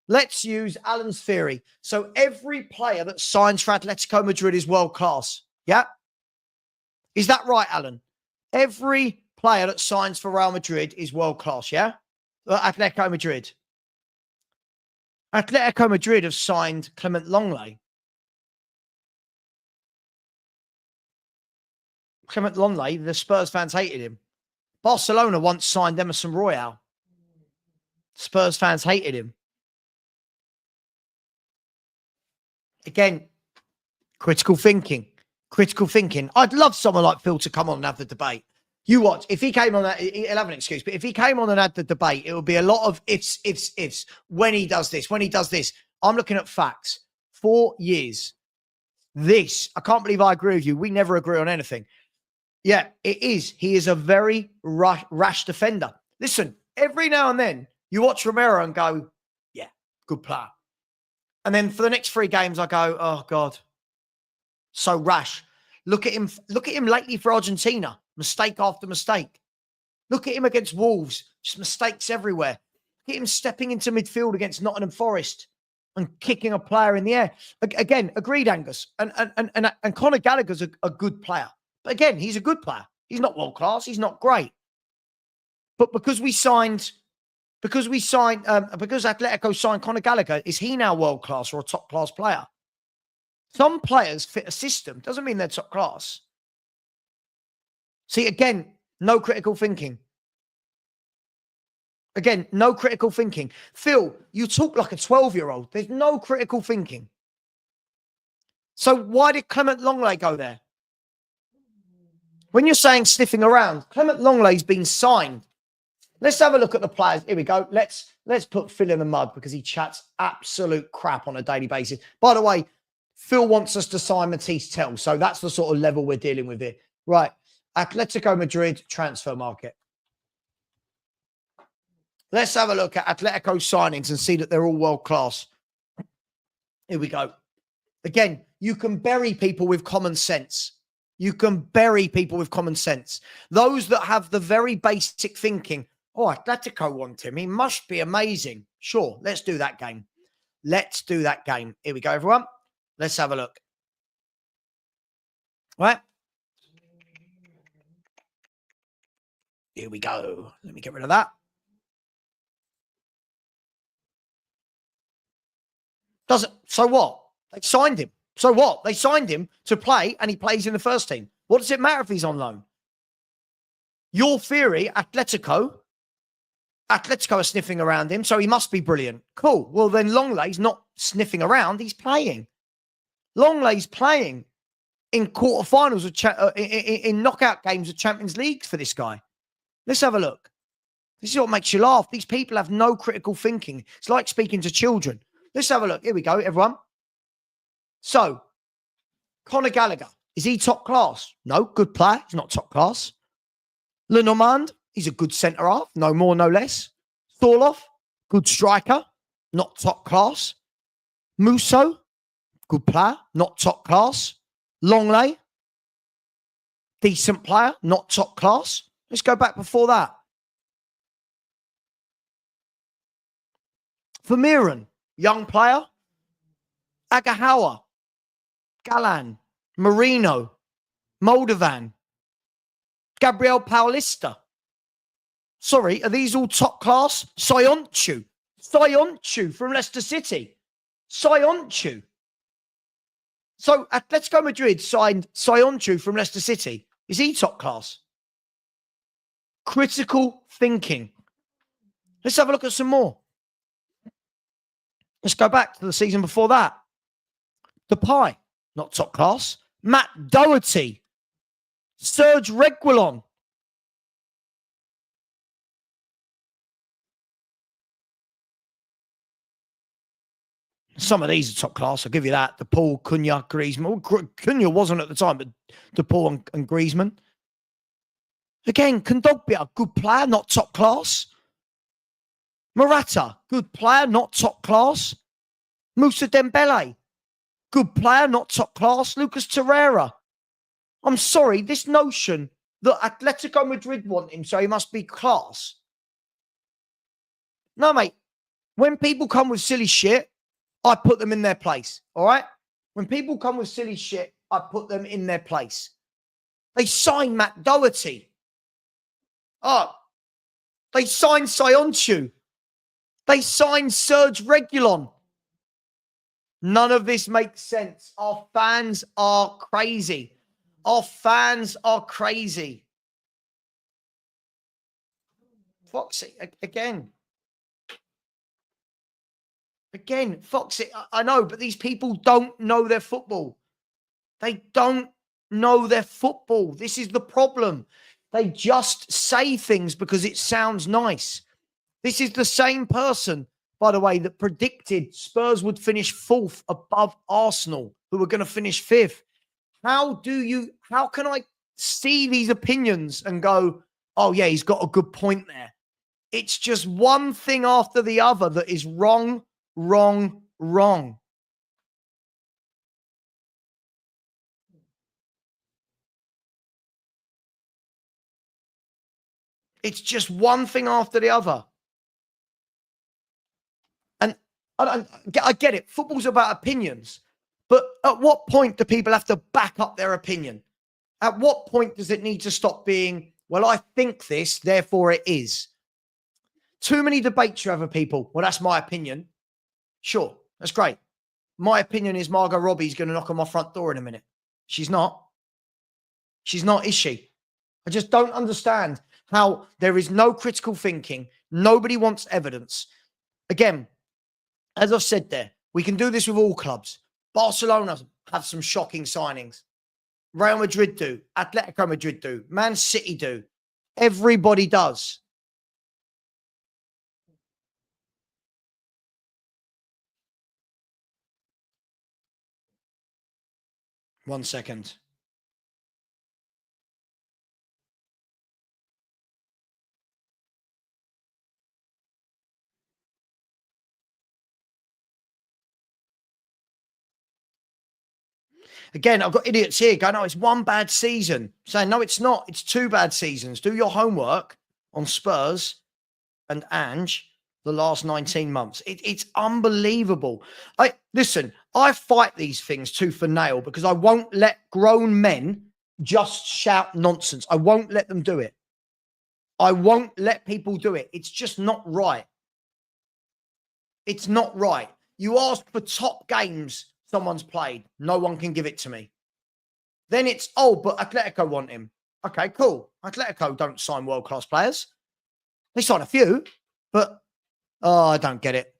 So every player that signs for Atletico Madrid is world class. Yeah? Is that right, Alan? Every player that signs for Real Madrid is world class, yeah? Atletico Madrid. Atletico Madrid have signed Clement Longley. Clement Longley, the Spurs fans hated him. Barcelona once signed Emerson Royale. Spurs fans hated him. Again, critical thinking. Critical thinking. I'd love someone like Phil to come on and have the debate. You watch. If he came on, he'll have an excuse. But if he came on and had the debate, it would be a lot of ifs. When he does this, when he does this. I'm looking at facts. 4 years. I can't believe I agree with you. We never agree on anything. Yeah, it is. He is a very rash defender. Listen, every now and then you watch Romero and go, yeah, good player. And then for the next 3 games, I go, oh God, so rash. Look at him lately for Argentina. Mistake after mistake. Look at him against Wolves. Just mistakes everywhere. Look at him stepping into midfield against Nottingham Forest and kicking a player in the air. Again, agreed, Angus. And Conor Gallagher's a good player. But again, he's a good player. He's not world class. He's not great. But because Atletico signed Conor Gallagher, is he now world class or a top class player? Some players fit a system. Doesn't mean they're top class. See, again, no critical thinking. Again, no critical thinking. Phil, you talk like a 12-year-old. There's no critical thinking. So why did Clement Longley go there? When you're saying sniffing around, Clement Longley's been signed. Let's have a look at the players. Here we go. Let's put Phil in the mud because he chats absolute crap on a daily basis. By the way, Phil wants us to sign Matisse Tell. So that's the sort of level we're dealing with here. Right. Atletico Madrid transfer market. Let's have a look at Atletico signings and see that they're all world class. Here we go. Again, you can bury people with common sense. You can bury people with common sense. Those that have the very basic thinking, oh, Atletico want him. He must be amazing. Sure, let's do that game. Let's do that game. Here we go, everyone. Let's have a look. Right. Here we go. Let me get rid of that. So what? They signed him. So what? They signed him to play and he plays in the first team. What does it matter if he's on loan? Your theory, Atletico are sniffing around him, so he must be brilliant. Cool. Well, then Longley's not sniffing around. He's playing. Longley's playing in quarterfinals in knockout games of Champions League for this guy. Let's have a look. This is what makes you laugh. These people have no critical thinking. It's like speaking to children. Let's have a look. Here we go, everyone. So, Conor Gallagher, is he top class? No, good player. He's not top class. Lenormand, he's a good centre-half. No more, no less. Thorloff, good striker. Not top class. Musso, good player. Not top class. Longley, decent player. Not top class. Let's go back before that. Vermeeren, young player. Agahawa, Galan, Marino, Moldovan, Gabriel Paulista. Sorry, are these all top class? Sionchu from Leicester City. Sionchu. So Atletico Madrid signed Sionchu from Leicester City. Is he top class? Critical thinking. Let's have a look at some more. Let's go back to the season before that. Depay, not top class. Matt Doherty. Serge Reguilon. Some of these are top class, I'll give you that. DePaul, Cunha, Griezmann. Well, Cunha wasn't at the time, but DePaul and Griezmann. Again, Kondogbia, good player, not top class. Morata, good player, not top class. Moussa Dembele, good player, not top class. Lucas Torreira. I'm sorry, this notion that Atletico Madrid want him, so he must be class. No, mate. When people come with silly shit, I put them in their place, all right? When people come with silly shit, I put them in their place. They signed Matt Doherty. Oh, they signed Sionchu. They signed Serge Reguilon. None of this makes sense. Our fans are crazy. Our fans are crazy. Foxy, again. Again, Foxy, I know, but these people don't know their football. They don't know their football. This is the problem. They just say things because it sounds nice. This is the same person, by the way, that predicted Spurs would finish 4th above Arsenal, who were going to finish 5th. How can I see these opinions and go, oh yeah, he's got a good point there? It's just one thing after the other that is wrong, wrong, wrong. It's just one thing after the other. And I get it. Football's about opinions. But at what point do people have to back up their opinion? At what point does it need to stop being, well, I think this, therefore it is? Too many debates you have with people. Well, that's my opinion. Sure, that's great. My opinion is Margot Robbie's going to knock on my front door in a minute. She's not. She's not, is she? I just don't understand how there is no critical thinking. Nobody wants evidence. Again, as I've said there, we can do this with all clubs. Barcelona have some shocking signings. Real Madrid do. Atletico Madrid do. Man City do. Everybody does. One second. Again, I've got idiots here going, oh, it's one bad season. Saying, no, it's not. It's 2 bad seasons. Do your homework on Spurs and Ange the last 19 months. It's unbelievable. Listen, I fight these things tooth and nail because I won't let grown men just shout nonsense. I won't let them do it. I won't let people do it. It's just not right. It's not right. You ask for top games someone's played. No one can give it to me. Then it's, oh, but Atletico want him. Okay, cool. Atletico don't sign world-class players. They sign a few, but I don't get it.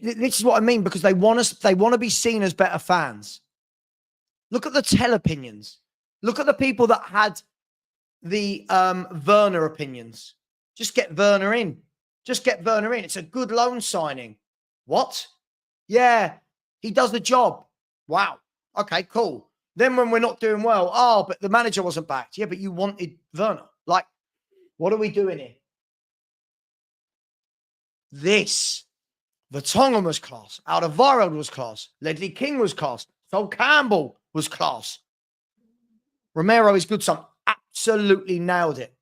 This is what I mean, because they want to be seen as better fans. Look at the tell opinions. Look at the people that had the Werner opinions. Just get Werner in. Just get Werner in. It's a good loan signing. What? Yeah, he does the job. Wow. Okay, cool. Then when we're not doing well, oh, but the manager wasn't backed. Yeah, but you wanted Werner. Like, what are we doing here? This. Vertonghen was class. Alderweireld was class. Ledley King was class. Sol Campbell was class. Romero is good son. Absolutely nailed it.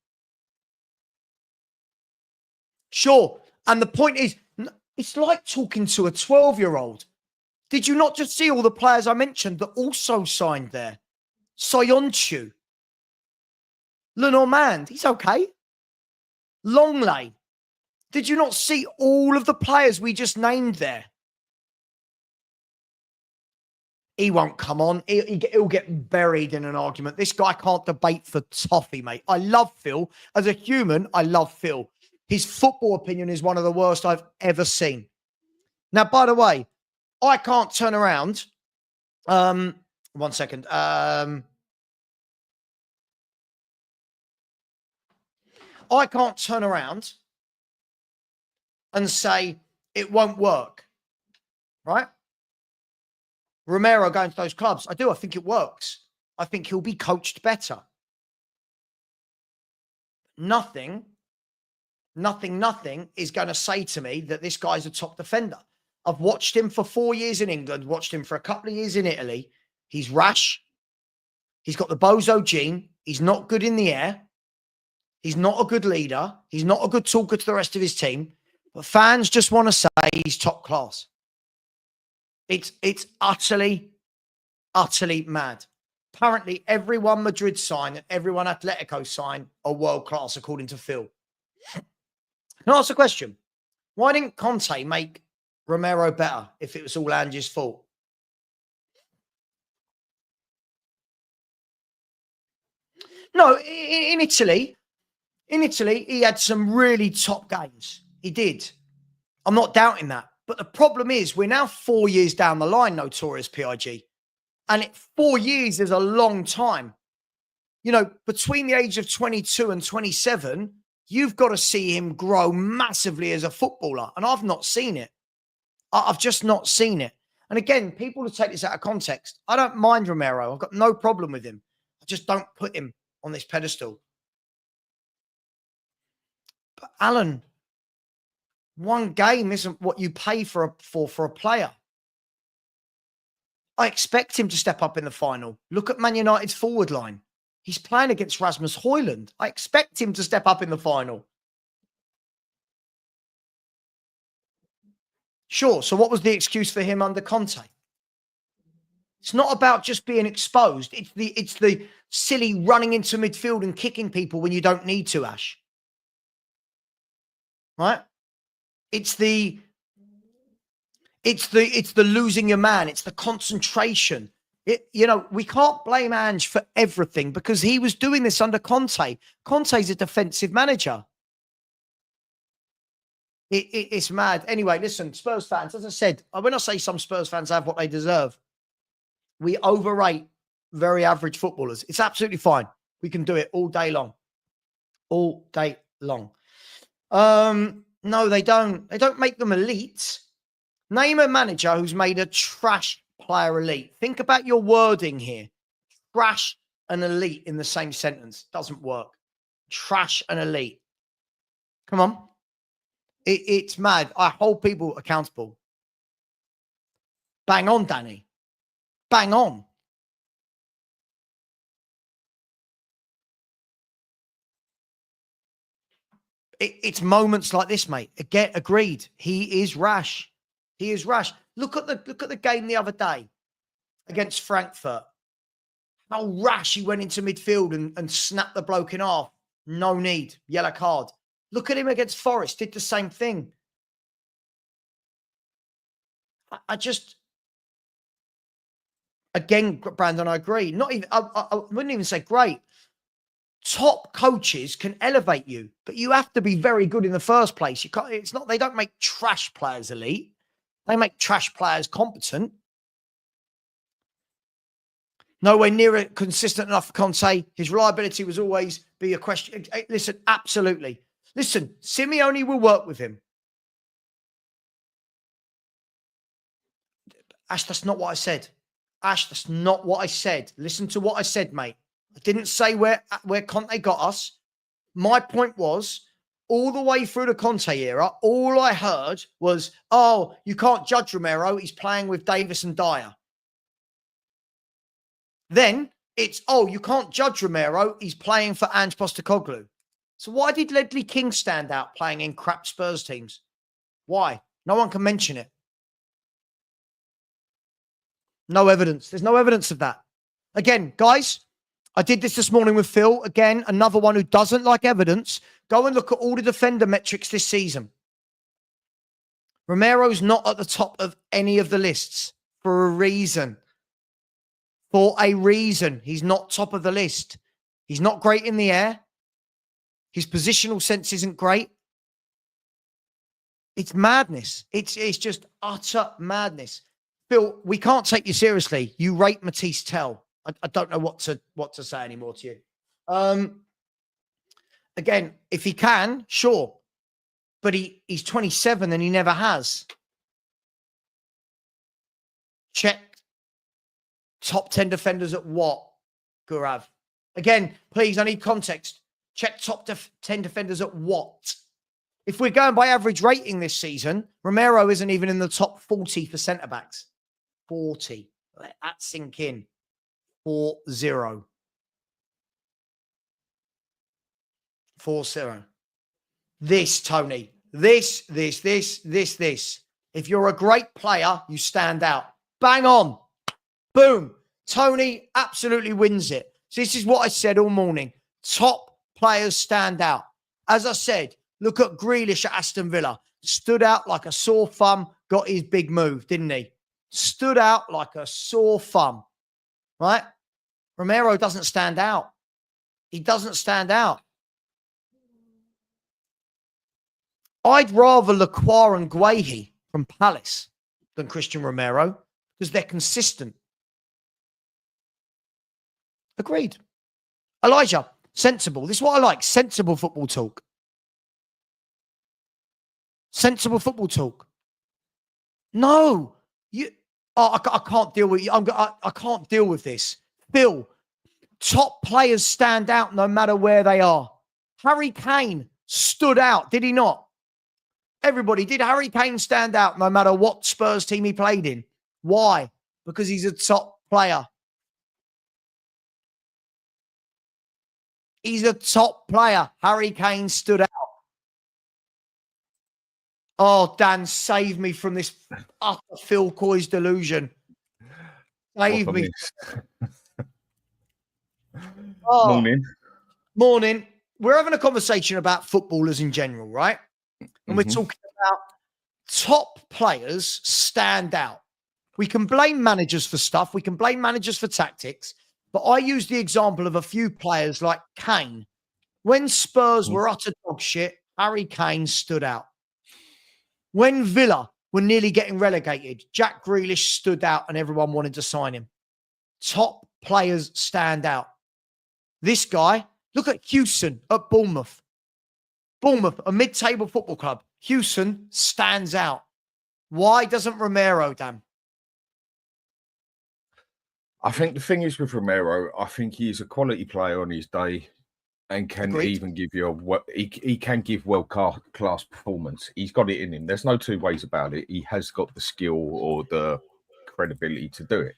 Sure. And the point is, it's like talking to a 12-year-old. Did you not just see all the players I mentioned that also signed there? Soyuncu. Lenormand, he's okay. Longley. Did you not see all of the players we just named there? He won't come on. He'll get buried in an argument. This guy can't debate for toffee, mate. I love Phil. As a human, I love Phil. His football opinion is one of the worst I've ever seen. Now, by the way, I can't turn around. 1 second. I can't turn around and say it won't work, right? Romero going to those clubs. I do. I think it works. I think he'll be coached better. Nothing is going to say to me that this guy's a top defender. I've watched him for 4 years in England, watched him for a couple of years in Italy. He's rash. He's got the bozo gene. He's not good in the air. He's not a good leader. He's not a good talker to the rest of his team. But fans just want to say he's top class. It's utterly, utterly mad. Apparently, everyone Madrid signed and everyone Atletico signed are world class, according to Phil. Can I ask a question? Why didn't Conte make Romero better if it was all Ange's fault? No, in Italy, he had some really top games. He did. I'm not doubting that. But the problem is we're now 4 years down the line, notorious PIG. And 4 years is a long time. You know, between the age of 22 and 27, you've got to see him grow massively as a footballer. And I've not seen it. I've just not seen it. And again, people who take this out of context, I don't mind Romero. I've got no problem with him. I just don't put him on this pedestal. But Alan, one game isn't what you pay for a player. I expect him to step up in the final. Look at Man United's forward line. He's playing against Rasmus Højlund. I expect him to step up in the final. Sure. So what was the excuse for him under Conte? It's not about just being exposed. It's the silly running into midfield and kicking people when you don't need to, Ash. Right? It's the losing your man. It's the concentration. We can't blame Ange for everything because he was doing this under Conte. Conte's a defensive manager. It's mad. Anyway, listen, Spurs fans, as I said, when I say some Spurs fans have what they deserve, we overrate very average footballers. It's absolutely fine. We can do it all day long. All day long. No, they don't. They don't make them elite. Name a manager who's made a trash player elite. Think about your wording here. Trash and elite in the same sentence. Doesn't work. Trash and elite. Come on. It's mad. I hold people accountable. Bang on, Danny. Bang on. It's moments like this, mate. Again, agreed. He is rash. He is rash. Look at the game the other day against Frankfurt. How rash he went into midfield and snapped the bloke in half. No need. Yellow card. Look at him against Forest. Did the same thing. I just... Again, Brandon, I agree. Not even... I wouldn't even say great. Top coaches can elevate you, but you have to be very good in the first place. You can't... It's not... They don't make trash players elite. They make trash players competent. Nowhere near consistent enough for Conte. His reliability was always be a question. Listen, absolutely. Listen, Simeone will work with him. Ash, that's not what I said. Ash, that's not what I said. Listen to what I said, mate. I didn't say where Conte got us. My point was, all the way through the Conte era, all I heard was, oh, you can't judge Romero. He's playing with Davis and Dier. Then it's, oh, you can't judge Romero. He's playing for Ange Postecoglou. So why did Ledley King stand out playing in crap Spurs teams? Why? No one can mention it. No evidence. There's no evidence of that. Again, guys, I did this morning with Phil. Again, another one who doesn't like evidence. Go and look at all the defender metrics this season. Romero's not at the top of any of the lists for a reason. For a reason. He's not top of the list. He's not great in the air. His positional sense isn't great. It's madness. It's just utter madness. Phil, we can't take you seriously. You rate Matisse Tell. I don't know what to say anymore to you. Again, if he can, sure. But he's 27 and he never has. Check top 10 defenders at what, Gurav? Again, please, I need context. Check top 10 defenders at what? If we're going by average rating this season, Romero isn't even in the top 40 for centre-backs. 40. Let that sink in. 4-0. 4-0. This, Tony. This. If you're a great player, you stand out. Bang on. Boom. Tony absolutely wins it. So this is what I said all morning. Top players stand out. As I said, look at Grealish at Aston Villa. Stood out like a sore thumb, got his big move, didn't he? Stood out like a sore thumb, right? Romero doesn't stand out. He doesn't stand out. I'd rather Lacroix and Guehi from Palace than Christian Romero because they're consistent. Agreed. Elijah, sensible. This is what I like. Sensible football talk. Sensible football talk. No, you. Oh, I can't deal with you. I can't deal with this. Phil, top players stand out no matter where they are. Harry Kane stood out, did he not? Everybody, did Harry Kane stand out no matter what Spurs team he played in? Why? Because he's a top player. He's a top player. Harry Kane stood out. Oh, Dan, save me from this utter Phil Coys delusion. Save me. Morning. We're having a conversation about footballers in general, right? And we're talking about top players stand out. We can blame managers for stuff. We can blame managers for tactics. But I use the example of a few players like Kane. When Spurs were utter dog shit, Harry Kane stood out. When Villa were nearly getting relegated, Jack Grealish stood out and everyone wanted to sign him. Top players stand out. This guy, look at Houston at Bournemouth. Bournemouth, a mid-table football club. Houston stands out. Why doesn't Romero, Dan? I think the thing is with Romero, I think he's a quality player on his day and can even give you he can give world-class performance. He's got it in him. There's no two ways about it. He has got the skill or the credibility to do it.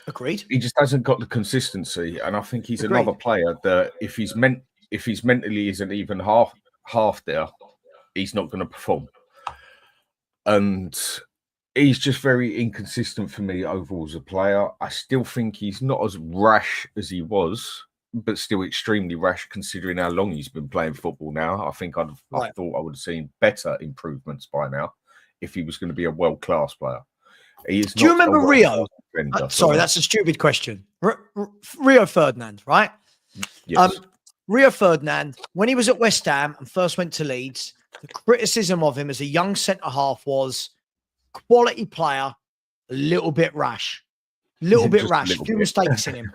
Agreed. He just hasn't got the consistency, and I think he's another player that if he's mentally isn't even half there, he's not going to perform. And he's just very inconsistent for me overall as a player. I still think he's not as rash as he was, but still extremely rash considering how long he's been playing football now. I think I thought I would have seen better improvements by now if he was going to be a world-class player. Do you remember Rio? Sorry, that's a stupid question. Rio Ferdinand, right? Yes. Rio Ferdinand, when he was at West Ham and first went to Leeds, the criticism of him as a young centre-half was quality player, a little bit rash. A few mistakes in him,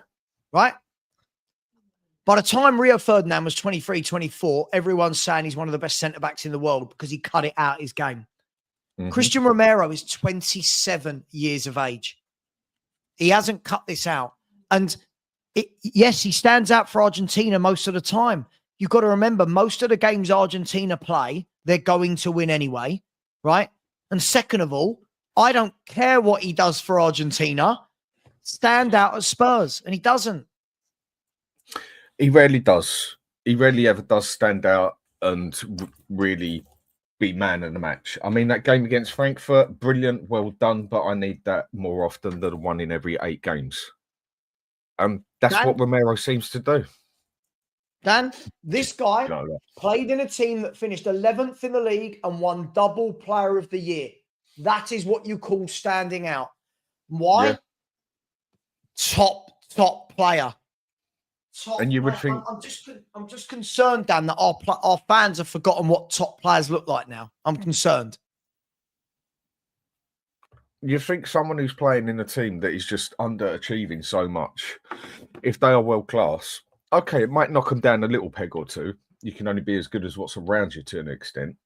right? By the time Rio Ferdinand was 23, 24, everyone's saying he's one of the best centre-backs in the world because he cut it out his game. Christian Romero is 27 years of age. He hasn't cut this out. And yes, he stands out for Argentina most of the time. You've got to remember, most of the games Argentina play, they're going to win anyway, right? And second of all, I don't care what he does for Argentina. Stand out at Spurs, and he doesn't. He rarely does. He rarely ever does stand out and really be man of the match. I mean, that game against Frankfurt, brilliant, well done, but I need that more often than one in every 8 games. That's what Romero seems to do. Dan, this guy played in a team that finished 11th in the league and won double player of the year. That is what you call standing out. Why? Yeah. Top player. And you would think I'm just concerned, Dan, that our fans have forgotten what top players look like now. I'm concerned. You think someone who's playing in a team that is just underachieving so much, if they are world class, okay, it might knock them down a little peg or two. You can only be as good as what's around you to an extent.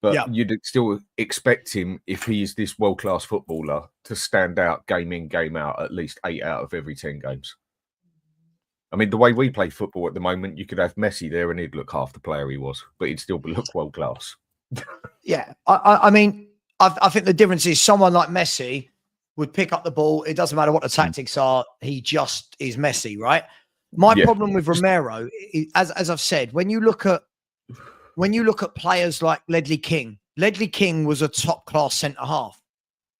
But you'd still expect him, if he is this world class footballer, to stand out game in, game out, at least 8 out of every 10 games. I mean, the way we play football at the moment, you could have Messi there and he'd look half the player he was, but he'd still look world class. Yeah. I mean, I think the difference is someone like Messi would pick up the ball. It doesn't matter what the tactics are. He just is Messi, right? My problem with Romero, as I've said, when you look at players like Ledley King was a top class centre half,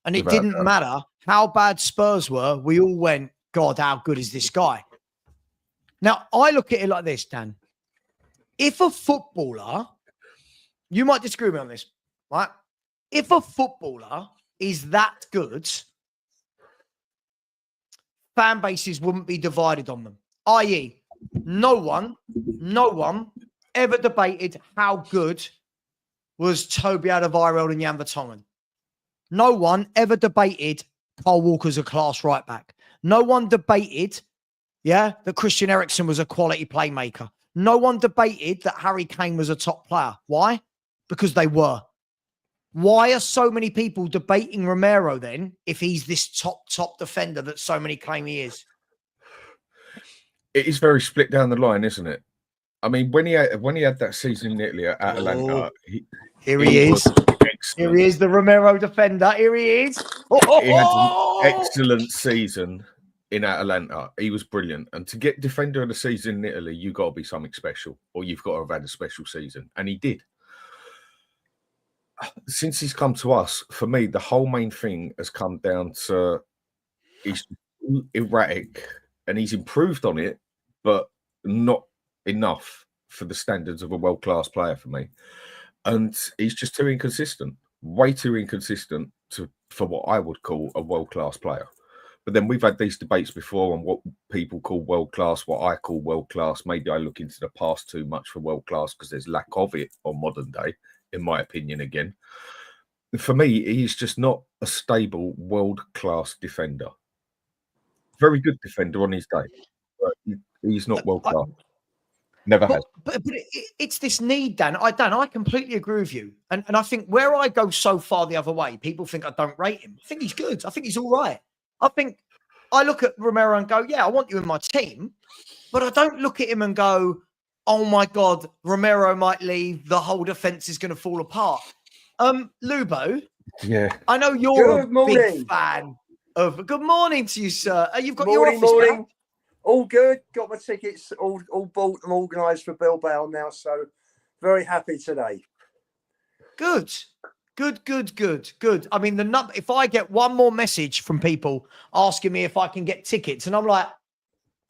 and it didn't matter how bad Spurs were. We all went, God, how good is this guy? Now, I look at it like this, Dan. If a footballer, you might disagree with me on this, right? If a footballer is that good, fan bases wouldn't be divided on them. I.e., no one ever debated how good was Toby Alderweireld and Jan Vertonghen. No one ever debated Kyle Walker's a class right back. No one debated, yeah, that Christian Eriksen was a quality playmaker. No one debated that Harry Kane was a top player. Why? Because they were. Why are so many people debating Romero then if he's this top defender that so many claim he is? It is very split down the line, isn't it? I mean, when he had that season in Italy at Atalanta, here he is. Excellent. Here he is, the Romero defender. Here he is. He had an excellent season in Atalanta. He was brilliant. And to get defender of the season in Italy, you've got to be something special, or you've got to have had a special season. And he did. Since he's come to us, for me, the whole main thing has come down to he's erratic, and he's improved on it, but not enough for the standards of a world-class player for me. And he's just too inconsistent, way too inconsistent for what I would call a world-class player. But then we've had these debates before on what people call world-class, what I call world-class. Maybe I look into the past too much for world-class because there's lack of it on modern day, in my opinion, again. For me, he's just not a stable world-class defender. Very good defender on his day, but he's not world-class. Never has. But it's this need, Dan. I completely agree with you. And I think where I go so far the other way, people think I don't rate him. I think he's good. I think he's all right. I think I look at Romero and go, yeah, I want you in my team. But I don't look at him and go, oh my God, Romero might leave. The whole defense is going to fall apart. Lubo. Yeah. I know you're a big fan of. Good morning to you, sir. You've got your office back. All good. Got my tickets all bought and organised for Bilbao now. So very happy today. Good. I mean, if I get one more message from people asking me if I can get tickets, and I'm like,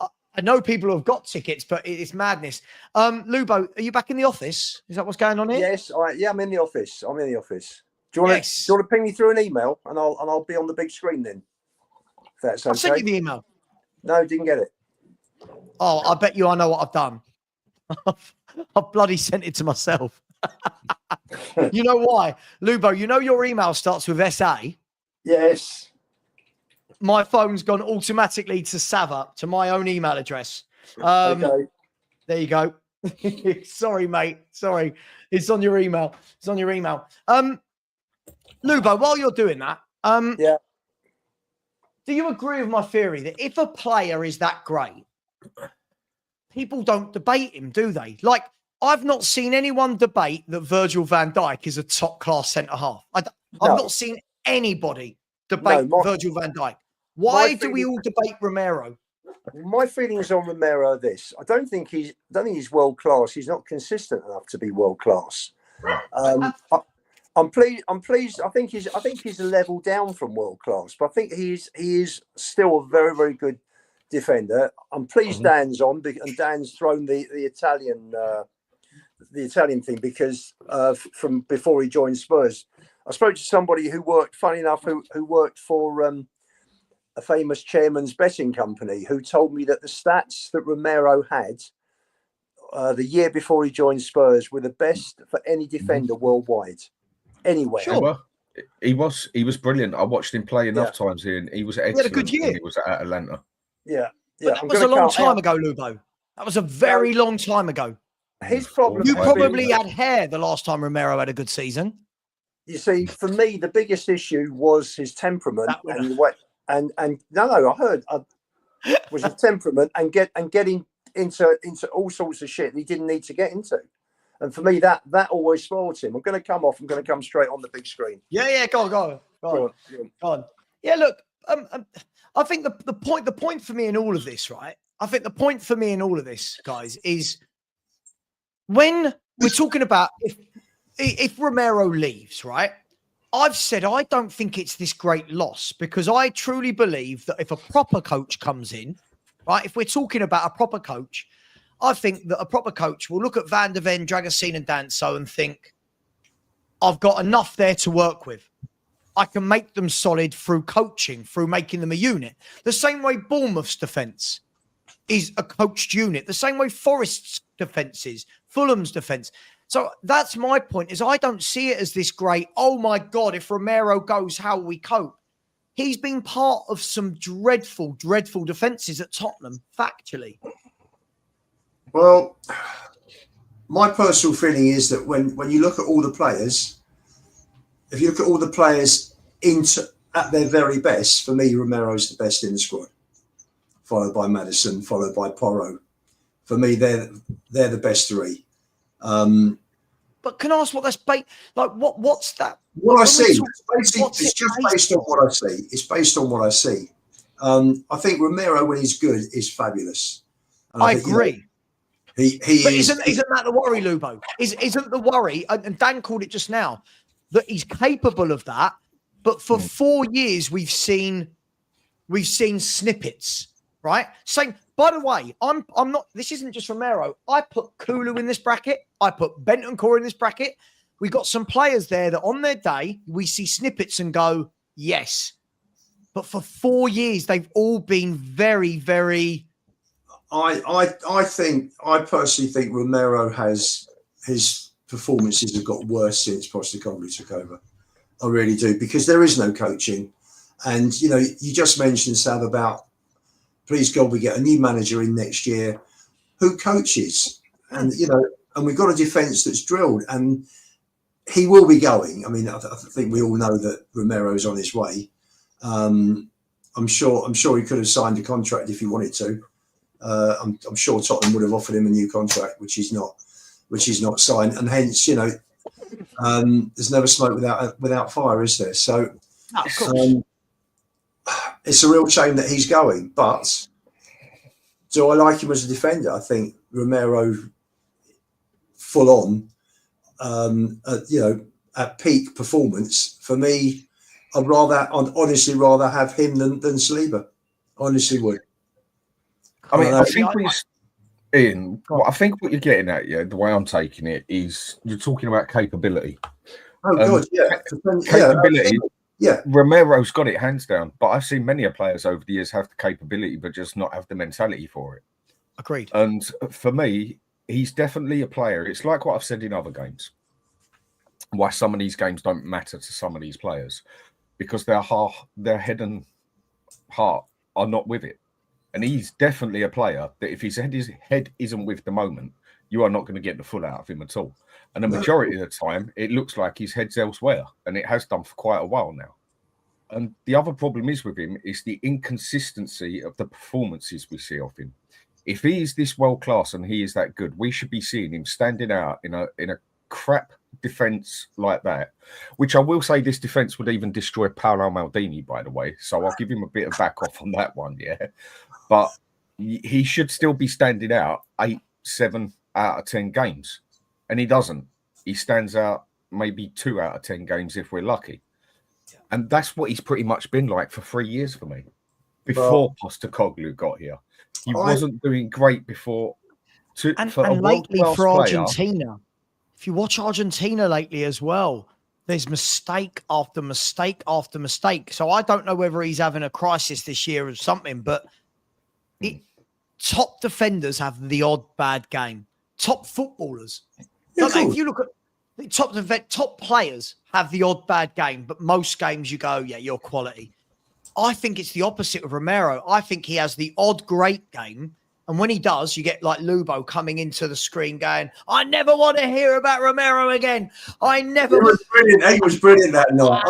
I know people who have got tickets, but it's madness. Lubo, are you back in the office? Is that what's going on here? Yes, I'm in the office. Do you want to ping me through an email and I'll be on the big screen then? If that's okay. I sent you the email. No, didn't get it. Oh, I bet you I know what I've done. I've bloody sent it to myself. You know why? Lubo, you know your email starts with SA? Yes. My phone's gone automatically to Savva, to my own email address. Okay. There you go. Sorry, mate. Sorry. It's on your email. Lubo, while you're doing that, yeah. Do you agree with my theory that if a player is that great, people don't debate him, do they? Like, I've not seen anyone debate that Virgil van Dijk is a top-class centre-half. I've not seen anybody debate Virgil van Dijk. Why do we all debate Romero? My feelings on Romero are this: I don't think he's world class. He's not consistent enough to be world class. I'm pleased. I think he's a level down from world class, but I think he is still a very, very good defender. I'm pleased Dan's on, and Dan's thrown the Italian thing because from before he joined Spurs. I spoke to somebody who worked, funny enough, who worked for a famous chairman's betting company, who told me that the stats that Romero had the year before he joined Spurs were the best for any defender worldwide, anywhere. Sure. He was brilliant. I watched him play enough times here, and he was excellent. He had a good year. When he was at Atlanta. Yeah. But that was a long time ago, Lubo. That was a very long time ago. His problem. You probably had hair the last time Romero had a good season. You see, for me, the biggest issue was his temperament and the way. And no, I heard was his temperament and getting into all sorts of shit he didn't need to get into. And for me, that always spoiled him. I'm going to come off. I'm going to come straight on the big screen. Yeah. Go on. Yeah, look. I think the point for me in all of this, right? I think the point for me in all of this, guys, is when we're talking about if Romero leaves, right? I've said I don't think it's this great loss because I truly believe that if a proper coach comes in, right? If we're talking about a proper coach, I think that a proper coach will look at Van der Ven, Dragusin and Danso and think, I've got enough there to work with. I can make them solid through coaching, through making them a unit. The same way Bournemouth's defence is a coached unit. The same way Forest's defence is, Fulham's defence. So that's my point, is I don't see it as this great, oh my God, if Romero goes, how will we cope? he's been part of some dreadful, dreadful defences at Tottenham, factually. Well, my personal feeling is that when you look at all the players, if you look at all the players at their very best, for me, Romero's the best in the squad, followed by Maddison, followed by Porro. For me, they're the best three. But can I ask what that's based? Like, what's that? What I see, it's just based on what I see. It's based on what I see. I think Romero, when he's good, is fabulous. And I agree. He but is. Isn't that the worry, Lubo? Isn't the worry? And Dan called it just now that he's capable of that. But for 4 years, we've seen snippets, right? Saying, by the way, I'm not. This isn't just Romero. I put Kulu in this bracket. I put Bentancur in this bracket. We got some players there that on their day we see snippets and go, yes. But for 4 years, they've all been very, very. I personally think Romero his performances have got worse since Postecoglou took over. I really do, because there is no coaching. And, you know, you just mentioned, Sav, about, please God, we get a new manager in next year who coaches. And, you know, and we've got a defence that's drilled, and he will be going. I mean, I think we all know that Romero's on his way. I'm sure he could have signed a contract if he wanted to. I'm sure Tottenham would have offered him a new contract, which he's not signed. And hence, you know, there's never smoke without fire, is there? So it's a real shame that he's going. But do I like him as a defender? I think Romero, full on, you know, at peak performance. For me, I'd honestly rather have him than Celiba. Honestly would. I mean, I think Ian, I think what you're getting at, the way I'm taking it is you're talking about capability. Oh, God, yeah. Capability. Yeah. Romero's got it hands down, but I've seen many players over the years have the capability, but just not have the mentality for it. Agreed. And for me, he's definitely a player. It's like what I've said in other games. Why some of these games don't matter to some of these players, because their head and heart are not with it. And he's definitely a player that if his head isn't with the moment, you are not going to get the full out of him at all. And the majority of the time, it looks like his head's elsewhere, and it has done for quite a while now. And the other problem is with him is the inconsistency of the performances we see of him. If he is this world class and he is that good, we should be seeing him standing out in a crap defense like that, which I will say this defense would even destroy Paolo Maldini, by the way. So I'll give him a bit of back off on that one, yeah. But he should still be standing out 7 out of 10 games. And he doesn't. He stands out maybe 2 out of 10 games if we're lucky. And that's what he's pretty much been like for 3 years for me. Before Postecoglou got here. He wasn't doing great before. And lately for Argentina. If you watch Argentina lately as well, there's mistake after mistake after mistake. So I don't know whether he's having a crisis this year or something, but top defenders have the odd bad game. Top footballers. Yeah, if you look at the top players have the odd bad game, but most games you go, yeah, you're quality. I think it's the opposite of Romero. I think he has the odd great game. And when he does, you get like Lubo coming into the screen going, I never want to hear about Romero again. I never. He was brilliant. He was brilliant that night.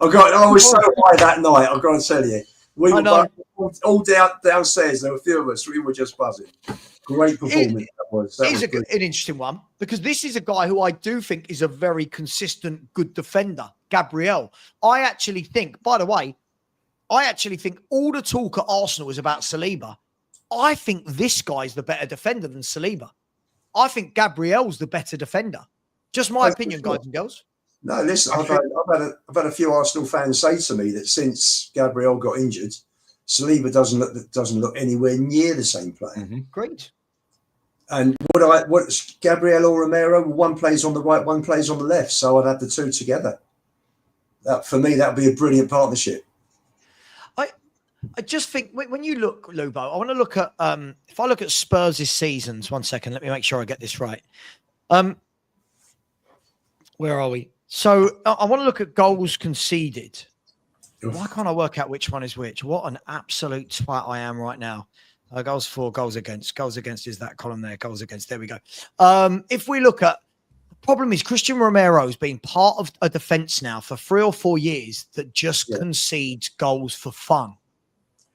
I was so high that night. I've got to tell you. We were all downstairs. There were a few of us. We were just buzzing. Great performance that was. That was an interesting one, because this is a guy who I do think is a very consistent, good defender, Gabriel. I actually think all the talk at Arsenal is about Celiba. I think this guy's the better defender than Celiba. I think Gabriel's the better defender. Just my opinion, guys and girls. No, listen, I've had a few Arsenal fans say to me that since Gabriel got injured, Celiba doesn't look anywhere near the same player. Mm-hmm. Great. And what Gabriel or Romero, one plays on the right, one plays on the left. So I'd have the two together. For me, that would be a brilliant partnership. I just think when you look, Lubo, I want to look at if I look at Spurs' seasons. 1 second, let me make sure I get this right. Where are we? So I want to look at goals conceded. Why can't I work out which one is which? What an absolute twat I am right now. Goals for, goals against. Goals against is that column there. Goals against. There we go. If we look at, the problem is Christian Romero's been part of a defence now for 3 or 4 years that just concedes goals for fun.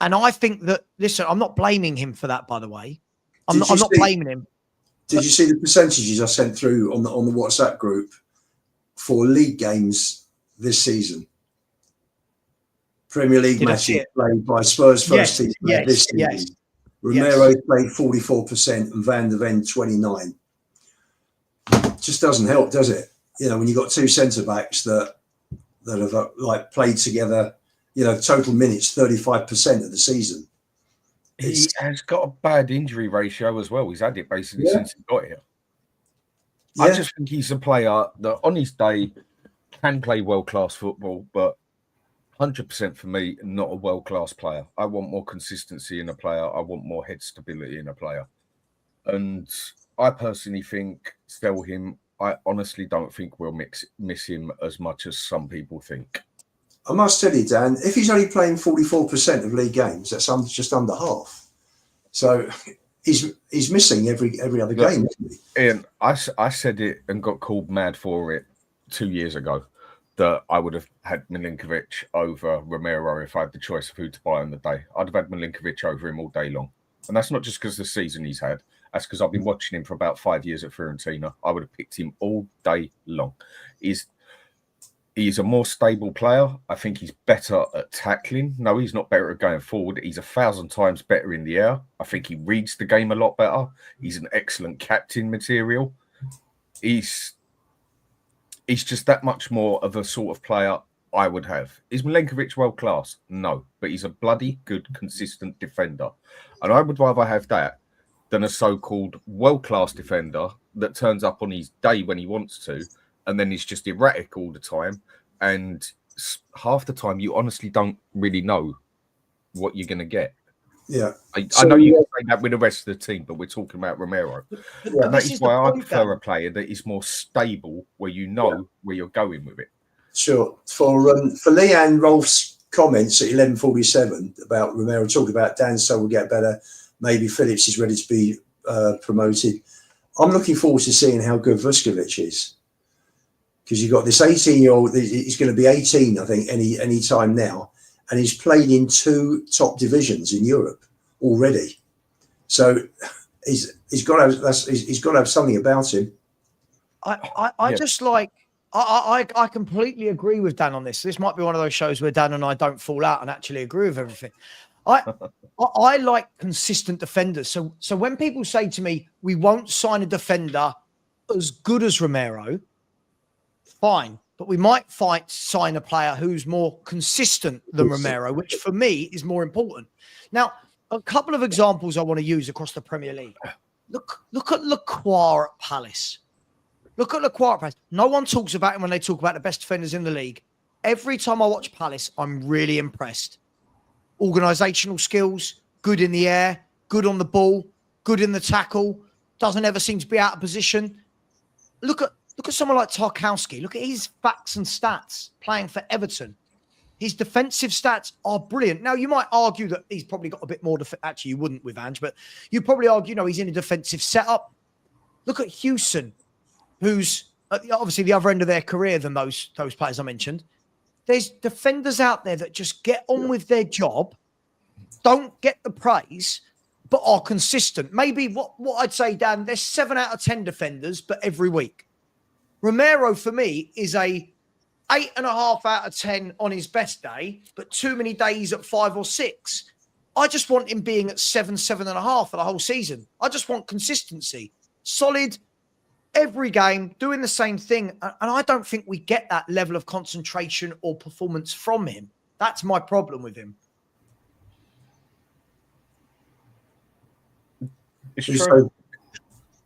And I think that, listen, I'm not blaming him for that, by the way. I'm not blaming him. Did you see the percentages I sent through on the WhatsApp group for league games this season? Premier League matches played by Spurs first team this season. Romero played 44% and Van der Ven 29%. Just doesn't help, does it? You know, when you've got two centre backs that have like played together, you know, total minutes 35% of the season. He has got a bad injury ratio as well. He's had it basically since he got here. Yeah. I just think he's a player that on his day can play world-class football, but 100% for me, not a world-class player. I want more consistency in a player. I want more head stability in a player. And I personally think, sell him. I honestly don't think we'll miss him as much as some people think. I must tell you, Dan, if he's only playing 44% of league games, that's just under half. So he's missing every other game, isn't he? Ian, I said it and got called mad for it 2 years ago that I would have had Milinkovic over Romero if I had the choice of who to buy on the day. I'd have had Milinkovic over him all day long. And that's not just because of the season he's had. That's because I've been watching him for about 5 years at Fiorentina. I would have picked him all day long. He's a more stable player. I think he's better at tackling. No, he's not better at going forward. He's 1,000 times better in the air. I think he reads the game a lot better. He's an excellent captain material. He's just that much more of a sort of player I would have. Is Milenkovic world class? No, but he's a bloody good, consistent defender. And I would rather have that than a so-called world-class defender that turns up on his day when he wants to, and then he's just erratic all the time. And half the time, you honestly don't really know what you're going to get. Yeah. I know you can say that with the rest of the team, but we're talking about Romero. Yeah, and that is why I prefer a player that is more stable, where you know where you're going with it. Sure. For Leanne Rolf's comments at 11:47 about Romero, talking about Dan so will get better, maybe Phillips is ready to be promoted. I'm looking forward to seeing how good Vuskovic is. Because you've got this 18-year-old, he's going to be 18, I think, any time now. And he's played in 2 top divisions in Europe already. So he's got to have something about him. I just like, I completely agree with Dan on this. This might be one of those shows where Dan and I don't fall out and actually agree with everything. I like consistent defenders. So when people say to me, we won't sign a defender as good as Romero, fine. But we might sign a player who's more consistent than Romero, which for me is more important. Now, a couple of examples I want to use across the Premier League. Look at Lacroix at Palace. Look at Lacroix at Palace. No one talks about him when they talk about the best defenders in the league. Every time I watch Palace, I'm really impressed. Organisational skills, good in the air, good on the ball, good in the tackle, doesn't ever seem to be out of position. Look at someone like Tarkowski. Look at his facts and stats playing for Everton. His defensive stats are brilliant. Now, you might argue that he's probably got a bit more. Actually, you wouldn't with Ange, but you probably argue, he's in a defensive setup. Look at Heung-min, who's obviously the other end of their career than those players I mentioned. There's defenders out there that just get on with their job, don't get the praise, but are consistent. Maybe what I'd say, Dan, there's 7 out of 10 defenders, but every week. Romero, for me, is a 8.5 out of 10 on his best day, but too many days at 5 or 6. I just want him being at 7, 7.5 for the whole season. I just want consistency. Solid, every game, doing the same thing. And I don't think we get that level of concentration or performance from him. That's my problem with him. It's true.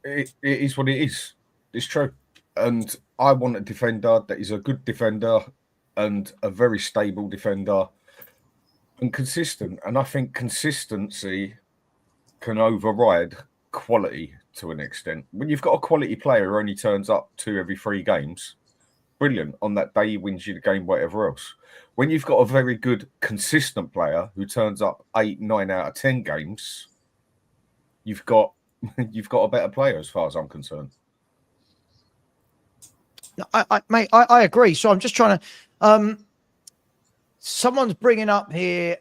It is what it is. It's true. And I want a defender that is a good defender and a very stable defender and consistent. And I think consistency can override quality to an extent. When you've got a quality player who only turns up 2 every 3 games, brilliant. On that day, he wins you the game, whatever else. when you've got a very good, consistent player who turns up 8, 9 out of 10 games, you've got a better player as far as I'm concerned. Mate, I agree. So I'm just trying to. Someone's bringing up here.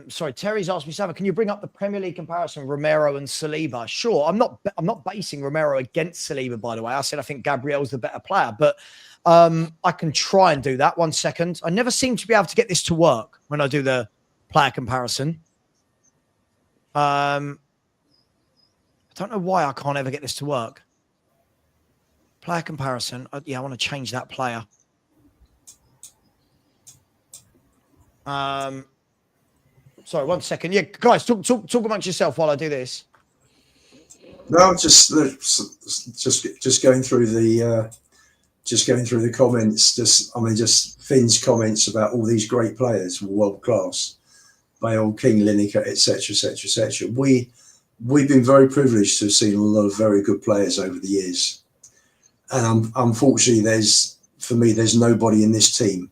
Sorry, Terry's asked me, Savva, can you bring up the Premier League comparison of Romero and Celiba? Sure. I'm not basing Romero against Celiba, by the way. I said I think Gabriel's the better player, but I can try and do that. 1 second. I never seem to be able to get this to work when I do the player comparison. I don't know why I can't ever get this to work. Player comparison. Yeah, I want to change that player. Sorry, 1 second. Yeah, guys, talk amongst yourself while I do this. No, just going through the comments. Just Finn's comments about all these great players, world class, Bale, King, Lineker, etc., etc., etc. We've been very privileged to have seen a lot of very good players over the years, and unfortunately, there's nobody in this team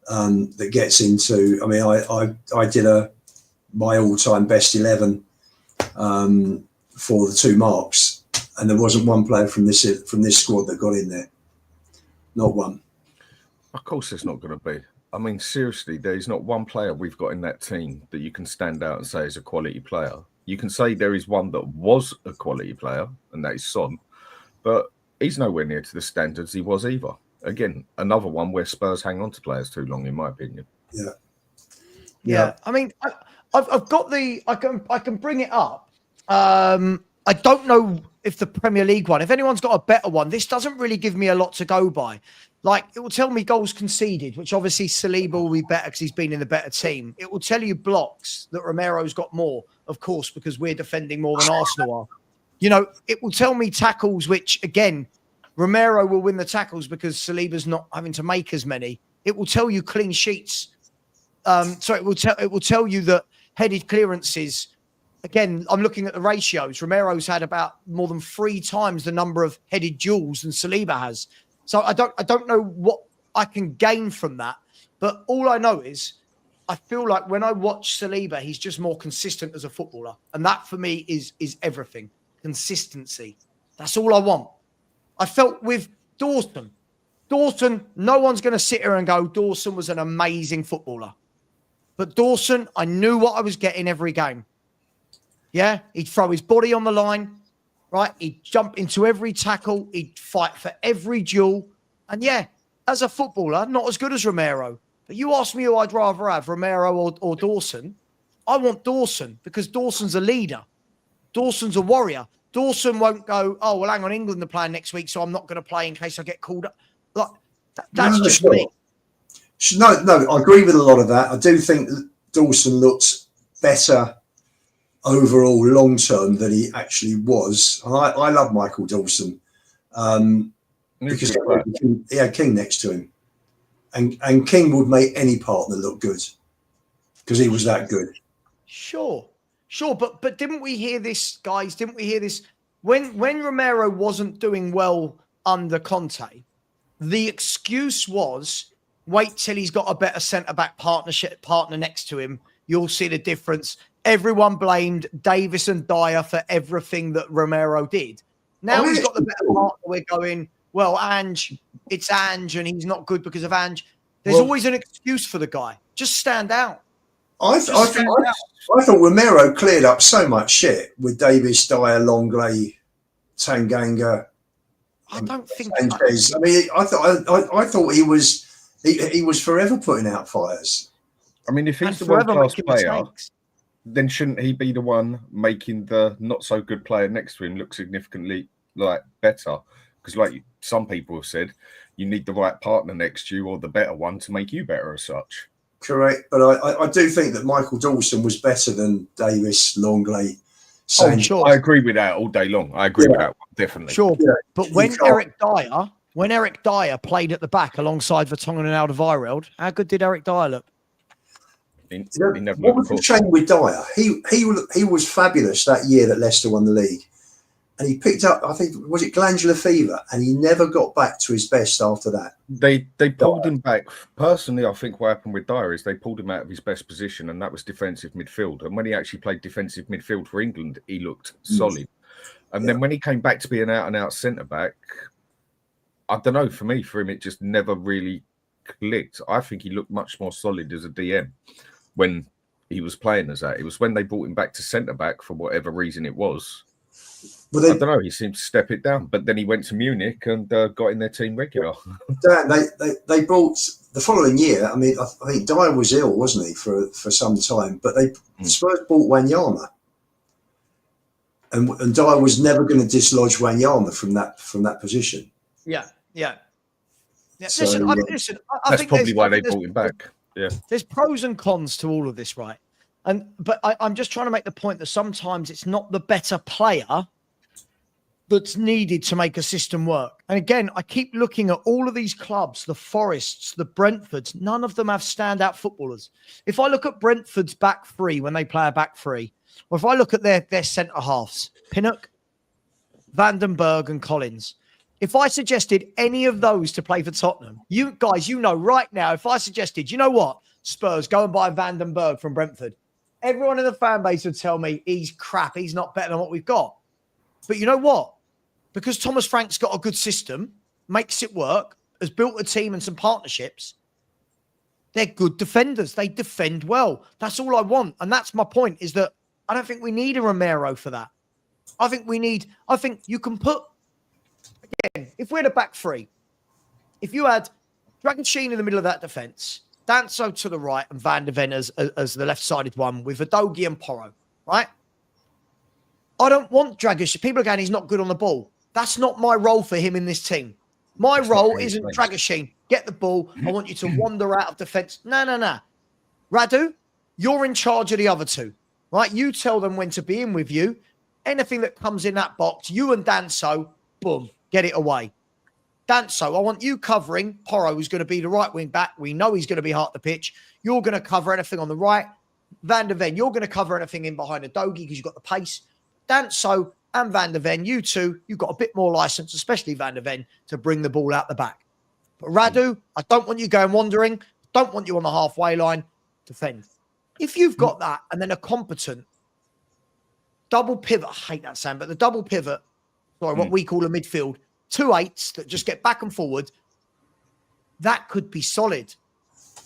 that gets into. I mean, I did my all-time best 11 for the 2 marks, and there wasn't one player from this squad that got in there. Not one. Of course, it's not going to be. I mean, seriously, there's not one player we've got in that team that you can stand out and say is a quality player. You can say there is one that was a quality player, and that is Son, but he's nowhere near to the standards he was either. Again, another one where Spurs hang on to players too long, in my opinion. Yeah. I mean, I've got I can bring it up. I don't know if the Premier League one, if anyone's got a better one, this doesn't really give me a lot to go by. Like, it will tell me goals conceded, which obviously Celiba will be better because he's been in the better team. It will tell you blocks that Romero's got more, of course, because we're defending more than Arsenal are. You know, it will tell me tackles, which, again, Romero will win the tackles because Saliba's not having to make as many. It will tell you clean sheets. It will tell you that headed clearances. Again, I'm looking at the ratios. Romero's had about more than 3 times the number of headed duels than Celiba has. So I don't know what I can gain from that. But all I know is I feel like when I watch Celiba, he's just more consistent as a footballer. And that for me is everything. Consistency. That's all I want. I felt with Dawson, no one's going to sit here and go, Dawson was an amazing footballer. But Dawson, I knew what I was getting every game. Yeah, he'd throw his body on the line, right? He'd jump into every tackle. He'd fight for every duel. And yeah, as a footballer, not as good as Romero. But you ask me who I'd rather have, Romero or Dawson. I want Dawson because Dawson's a leader. Dawson's a warrior. Dawson won't go, oh, well, hang on, England are playing next week, so I'm not going to play in case I get called up. Like, that's just me. No, I agree with a lot of that. I do think Dawson looked better overall long term than he actually was. And I love Michael Dawson because he had King next to him. And King would make any partner look good because he was that good. Sure. But didn't we hear this, guys? Didn't we hear this? When Romero wasn't doing well under Conte, the excuse was, wait till he's got a better centre-back partner next to him. You'll see the difference. Everyone blamed Davis and Dier for everything that Romero did. Now he's got the better partner. We're going, well, Ange, it's Ange, and he's not good because of Ange. There's always an excuse for the guy. Just stand out. I thought Romero cleared up so much shit with Davis, Dier, Longley, Tanganga. I don't think. Sanchez. I mean, I thought he was forever putting out fires. I mean, if he's the world-class player, then shouldn't he be the one making the not so good player next to him look significantly better? Because like some people have said, you need the right partner next to you or the better one to make you better as such. Correct, but I do think that Michael Dawson was better than Davis, Longley, Sanchez. Sure. I agree with that all day long. I agree with that one, definitely. Sure, but when Eric Dier played at the back alongside Vertonghen and Alderweireld, how good did Eric Dier look? What was the shame with Dier? He was fabulous that year that Leicester won the league. and he picked up, I think, was it glandular fever, and he never got back to his best after that. They pulled him back. Personally, I think what happened with Dier is they pulled him out of his best position, and that was defensive midfield. And when he actually played defensive midfield for England, he looked solid. And then when he came back to be an out-and-out centre-back, I don't know, for him, it just never really clicked. I think he looked much more solid as a DM when he was playing as that. It was when they brought him back to centre-back, for whatever reason it was. I don't know, he seemed to step it down. But then he went to Munich and got in their team regular. Dan, they brought, the following year, I mean, I think Dier was ill, wasn't he, for some time, but Spurs bought Wanyama. And Dier was never going to dislodge Wanyama from that position. Yeah. So, Listen, I that's think probably why they brought him back. Yeah. There's pros and cons to all of this, right? But I'm just trying to make the point that sometimes it's not the better player that's needed to make a system work. And again, I keep looking at all of these clubs, the Forests, the Brentfords, none of them have standout footballers. If I look at Brentford's back three when they play a back three, or if I look at their centre halves, Pinnock, Vandenberg and Collins, if I suggested any of those to play for Tottenham, you guys, you know right now, if I suggested, you know what, Spurs, go and buy Vandenberg from Brentford, everyone in the fan base would tell me he's crap, he's not better than what we've got. But you know what? Because Thomas Frank's got a good system, makes it work, has built a team and some partnerships, they're good defenders. They defend well. That's all I want. And that's my point, is that I don't think we need a Romero for that. I think you can put, again, if we had a back three, if you had Dragon in the middle of that defence, Danso to the right and Van de Ven as the left-sided one with Udogie and Porro, right? I don't want Dragic. People are going, he's not good on the ball. That's not my role for him in this team. My role isn't Dragic, get the ball. I want you to wander out of defence. No. Radu, you're in charge of the other two, right? You tell them when to be in with you. Anything that comes in that box, you and Danso, boom, get it away. Danso, I want you covering Porro, who's going to be the right wing back. We know he's going to be hard to pitch. You're going to cover anything on the right. Van de Ven, you're going to cover anything in behind Udogie because you've got the pace. Danso and Van de Ven, you two, you've got a bit more license, especially Van de Ven, to bring the ball out the back. But Radu, I don't want you going wandering. Don't want you on the halfway line. Defend. If you've got that and then a competent double pivot, I hate that sound, but the double pivot, what we call a midfield, 2 eights that just get back and forward, that could be solid.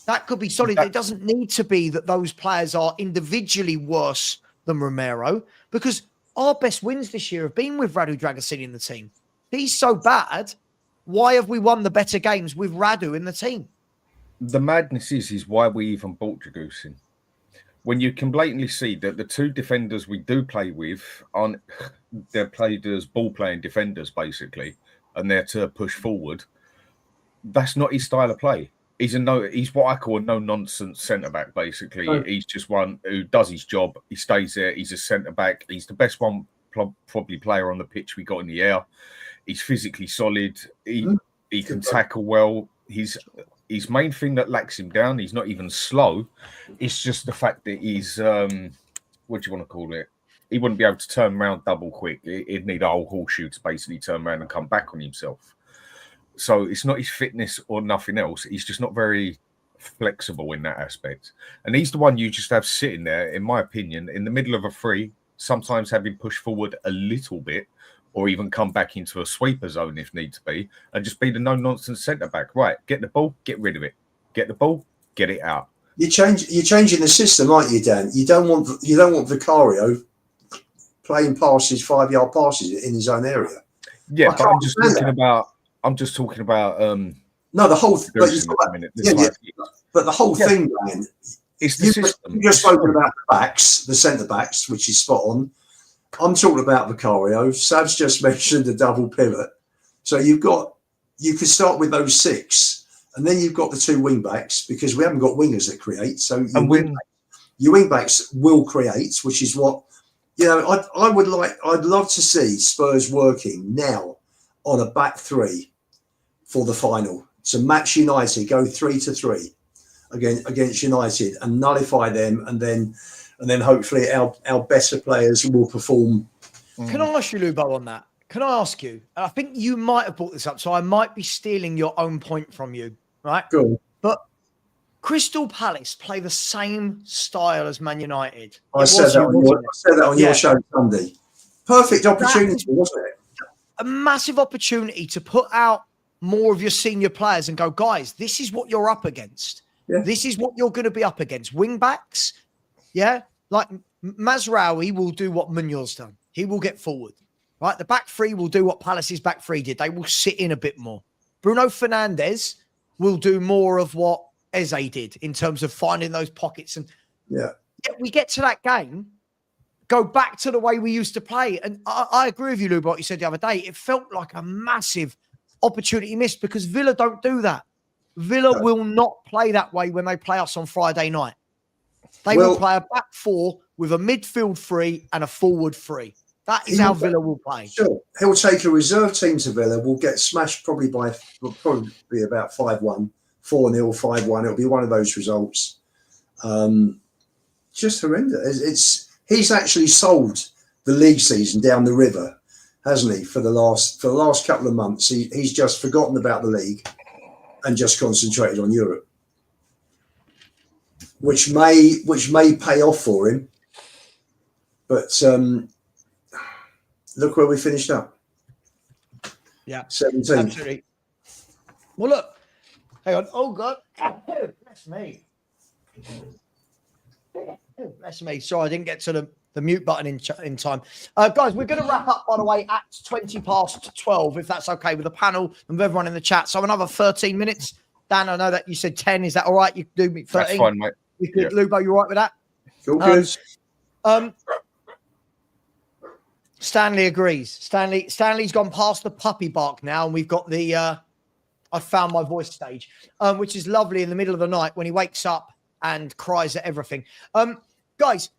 That could be solid. It doesn't need to be that those players are individually worse than Romero, because our best wins this year have been with Radu Dragosin in the team. He's so bad. Why have we won the better games with Radu in the team? The madness is why we even bought Dragosin. When you can blatantly see that the two defenders we do play with aren't, they're played as ball-playing defenders, basically, and they're to push forward. That's not his style of play. He's what I call a no-nonsense centre-back, basically. Right. He's just one who does his job. He stays there. He's a centre-back. He's the best one, probably player on the pitch we got in the air. He's physically solid. He can tackle well. His main thing that lacks him down, he's not even slow. It's just the fact that he's, what do you want to call it? He wouldn't be able to turn around double quick. He'd need a whole horseshoe to basically turn around and come back on himself. So it's not his fitness or nothing else. He's just not very flexible in that aspect. And he's the one you just have sitting there, in my opinion, in the middle of a free, sometimes having pushed forward a little bit, or even come back into a sweeper zone if need to be, and just be the no-nonsense centre-back. Right, get the ball, get rid of it. Get the ball, get it out. You're changing the system, aren't you, Dan? You don't want Vicario playing passes, 5-yard passes in his own area. Yeah, but I'm just talking about no, the whole but the whole thing, man. It's the system. You've just spoken about the backs, the centre backs, which is spot on. I'm talking about Vicario. Sav's just mentioned the double pivot. So you could start with those 6, and then you've got the 2 wing backs, because we haven't got wingers that create. So your wing backs will create, which is what, I'd love to see Spurs working now on a back 3 for the final. So match United, go 3-3 against United and nullify them, and then hopefully our better players will perform Can I ask you, Lubo, on that? Can I ask you? And I think you might have brought this up, so I might be stealing your own point from you, right? Good. But Crystal Palace play the same style as Man United. I said that on your show Sunday. Perfect opportunity, wasn't it? A massive opportunity to put out more of your senior players and go, guys, this is what you're up against. Yeah. This is what you're going to be up against. Wing backs, yeah? Like Mazraoui will do what Munoz done. He will get forward, right? The back three will do what Palace's back three did. They will sit in a bit more. Bruno Fernandes will do more of what Eze did in terms of finding those pockets. And we get to that game, go back to the way we used to play. And I agree with you, Lou, what you said the other day. It felt like a massive opportunity missed because Villa don't do that. Villa will not play that way when they play us on Friday night. They will play a back four with a midfield three and a forward three. That is how Villa will play. Sure. He'll take a reserve team to Villa. We'll get smashed probably about 5-1, 4-0, 5-1. It'll be one of those results. Just horrendous. He's actually sold the league season down the river, hasn't he? For the last couple of months, he's just forgotten about the league and just concentrated on Europe, which may pay off for him. But look where we finished up. Yeah, 17. Absolutely. Well, look. Hang on. Oh God, bless me. Bless me. Sorry, I didn't get to the mute button in time. Guys, we're going to wrap up, by the way, at 12:20, if that's okay with the panel and with everyone in the chat. So another 13 minutes. Dan, I know that you said 10. Is that all right? You can do me 13? That's fine, mate. You could, Lubo, you all right with that? All good. Stanley agrees. Stanley's gone past the puppy bark now, and we've got the I found my voice stage, which is lovely in the middle of the night when he wakes up and cries at everything. Guys,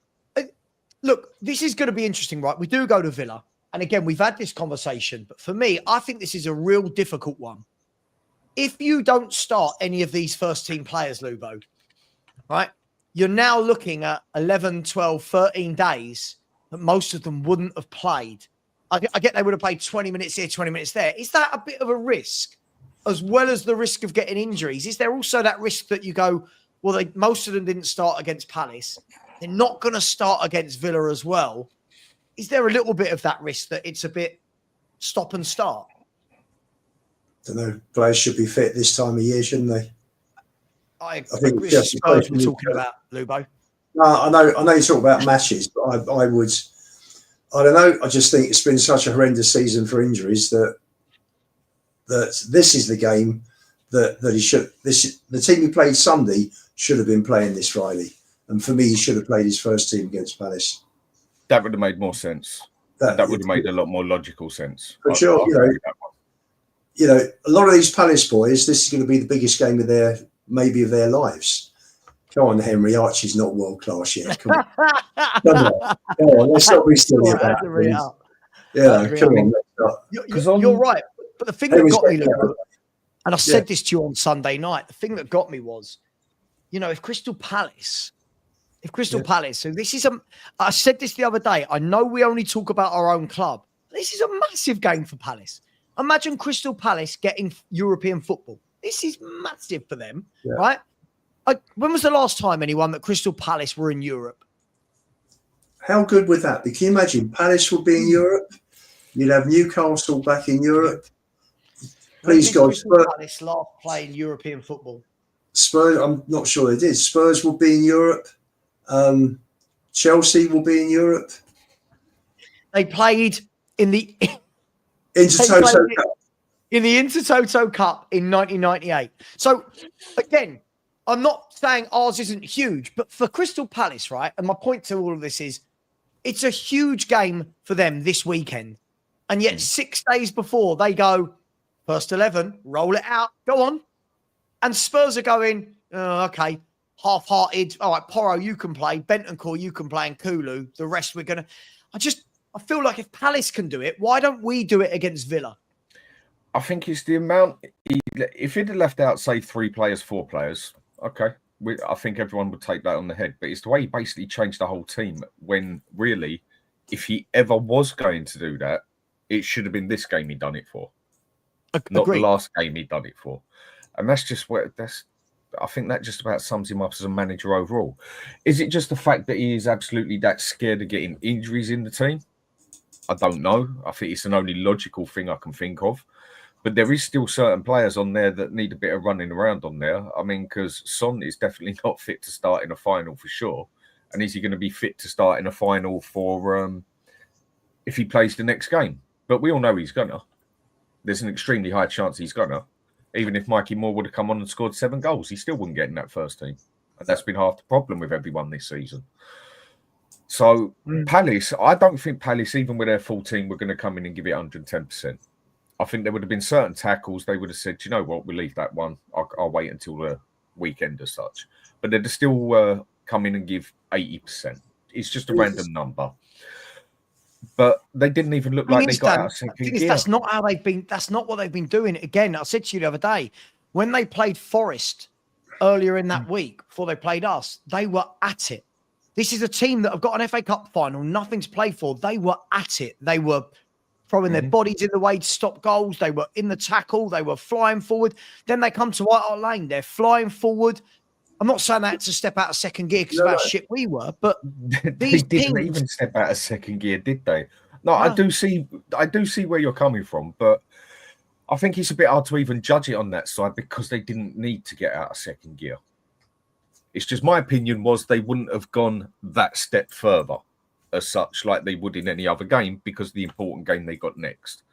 look, this is going to be interesting, right? We do go to Villa. And again, we've had this conversation. But for me, I think this is a real difficult one. If you don't start any of these first team players, Lubo, right, you're now looking at 11, 12, 13 days that most of them wouldn't have played. I get they would have played 20 minutes here, 20 minutes there. Is that a bit of a risk? As well as the risk of getting injuries, is there also that risk that you go, well, most of them didn't start against Palace. They're not going to start against Villa as well. Is there a little bit of that risk that it's a bit stop and start? I don't know. Players should be fit this time of year, shouldn't they? I think it's just Spurs we're talking about, Lubo. No, I know you talk about matches, but I don't know. I just think it's been such a horrendous season for injuries that this is the game that he should. The team he played Sunday should have been playing this Friday, and for me, he should have played his first team against Palace. That would have made more sense. That would have made a lot more logical sense. For sure, you know, a lot of these Palace boys, this is going to be the biggest game of their lives. Come on, Henry. Archie's not world class yet. Come on, come on. Let's not be silly about it. Yeah, come on. You're right. But the thing that got me, Luke, and I said this to you on Sunday night, the thing that got me was, you know, if Crystal Palace, so this is I said this the other day, I know we only talk about our own club. This is a massive game for Palace. Imagine Crystal Palace getting European football. This is massive for them, right? When was the last time anyone that Crystal Palace were in Europe? How good would that be? Can you imagine Palace would be in Europe? You'd have Newcastle back in Europe. Please God, Spurs. Palace last playing European football. Spurs, I'm not sure they did. Spurs will be in Europe. Chelsea will be in Europe. They played in the Intertoto Cup. In the Intertoto Cup in 1998. So again, I'm not saying ours isn't huge, but for Crystal Palace, right? And my point to all of this is, it's a huge game for them this weekend. And yet 6 days before they go, first 11, roll it out, go on. And Spurs are going, oh, okay, half-hearted. All right, Porro, you can play. Bentancur, you can play. And Kulu, the rest we're going to... I feel like if Palace can do it, why don't we do it against Villa? I think it's the amount... If he'd have left out, say, 3 players, 4 players, okay, I think everyone would take that on the head. But it's the way he basically changed the whole team when, really, if he ever was going to do that, it should have been this game he done it for, not the last game he done it for. And that's just where I think that just about sums him up as a manager overall. Is it just the fact that he is absolutely that scared of getting injuries in the team? I don't know. I think it's an only logical thing I can think of. But there is still certain players on there that need a bit of running around on there. I mean, because Son is definitely not fit to start in a final for sure. And is he going to be fit to start in a final for if he plays the next game? But we all know he's going to. There's an extremely high chance he's going to. Even if Mikey Moore would have come on and scored 7 goals, he still wouldn't get in that first team. And that's been half the problem with everyone this season. So Palace, I don't think Palace, even with their full team, were going to come in and give it 110%. I think there would have been certain tackles they would have said, you know what, we'll leave that one. I'll wait until the weekend as such. But they'd still come in and give 80%. It's just a random number. But they didn't even look like they got out of second gear. That's not how they've been. That's not what they've been doing. Again, I said to you the other day, when they played Forest earlier in that week, before they played us, they were at it. This is a team that have got an FA Cup final, nothing to play for. They were at it. They were throwing their bodies in the way to stop goals. They were in the tackle. They were flying forward. Then they come to White Hart Lane. They're flying forward. I'm not saying that to step out of second gear because of how shit we were, but they didn't even step out of second gear, did they? No, I do see where you're coming from, but I think it's a bit hard to even judge it on that side because they didn't need to get out of second gear. It's just my opinion was they wouldn't have gone that step further as such, like they would in any other game, because of the important game they got next.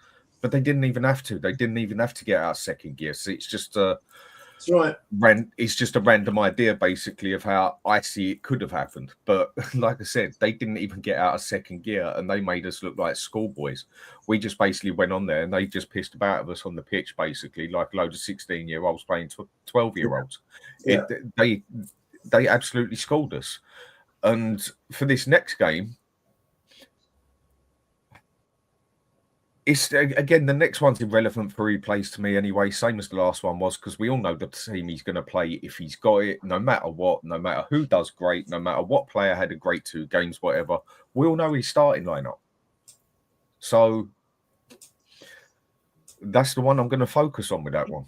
But they didn't even have to. They didn't even have to get out of second gear. So it's just that's right. It's just a random idea, basically, of how I see it could have happened. But like I said, they didn't even get out of second gear, and they made us look like schoolboys. We just basically went on there, and they just pissed about of us on the pitch, basically, like a load of 16-year-olds playing 12-year-olds. Yeah. They absolutely schooled us. And for this next game, it's again, the next one's irrelevant for who he plays to me anyway, same as the last one was, because we all know the team he's going to play if he's got it, no matter what, no matter who does great, no matter what player had a great 2 games, whatever. We all know his starting lineup. So that's the one I'm going to focus on with that one.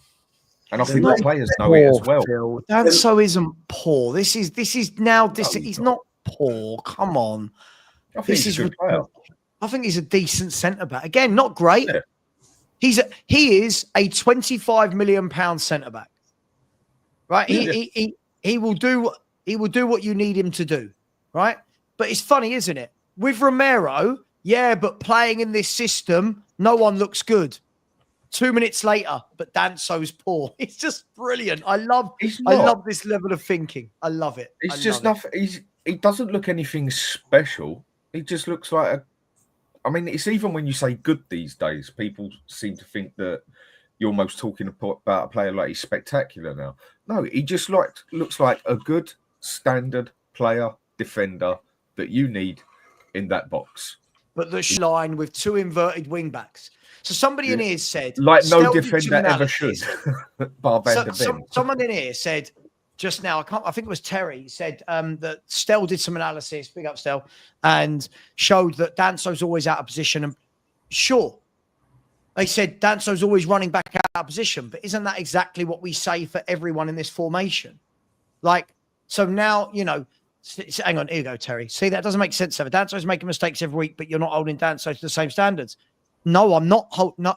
And I think the players know it as well. Danso isn't poor. This is now he's not poor. Come on. I think he's a good player. I think he's a decent centre back. Again, not great. Yeah. He is a £25 million centre back. Right? Yeah. He will do what you need him to do. Right? But it's funny, isn't it? With Romero, yeah, but playing in this system, no one looks good. 2 minutes later, but Danso's poor. It's just brilliant. I love this level of thinking. I love it. It's just nothing. He doesn't look anything special. He just looks like I mean, it's even when you say good these days, people seem to think that you're almost talking about a player like he's spectacular now. No, he just looks like a good standard player, defender that you need in that box. But the line with 2 inverted wing backs. So somebody in here said, like no defender ever should. Someone in here said just now, I think it was Terry, said that Stell did some analysis, big up Stell, and showed that Danso's always out of position. And sure, they said Danso's always running back out of position, but isn't that exactly what we say for everyone in this formation? Like, so now, you know, hang on, here you go, Terry. See, that doesn't make sense. Danso's making mistakes every week, but you're not holding Danso to the same standards. No, I'm not.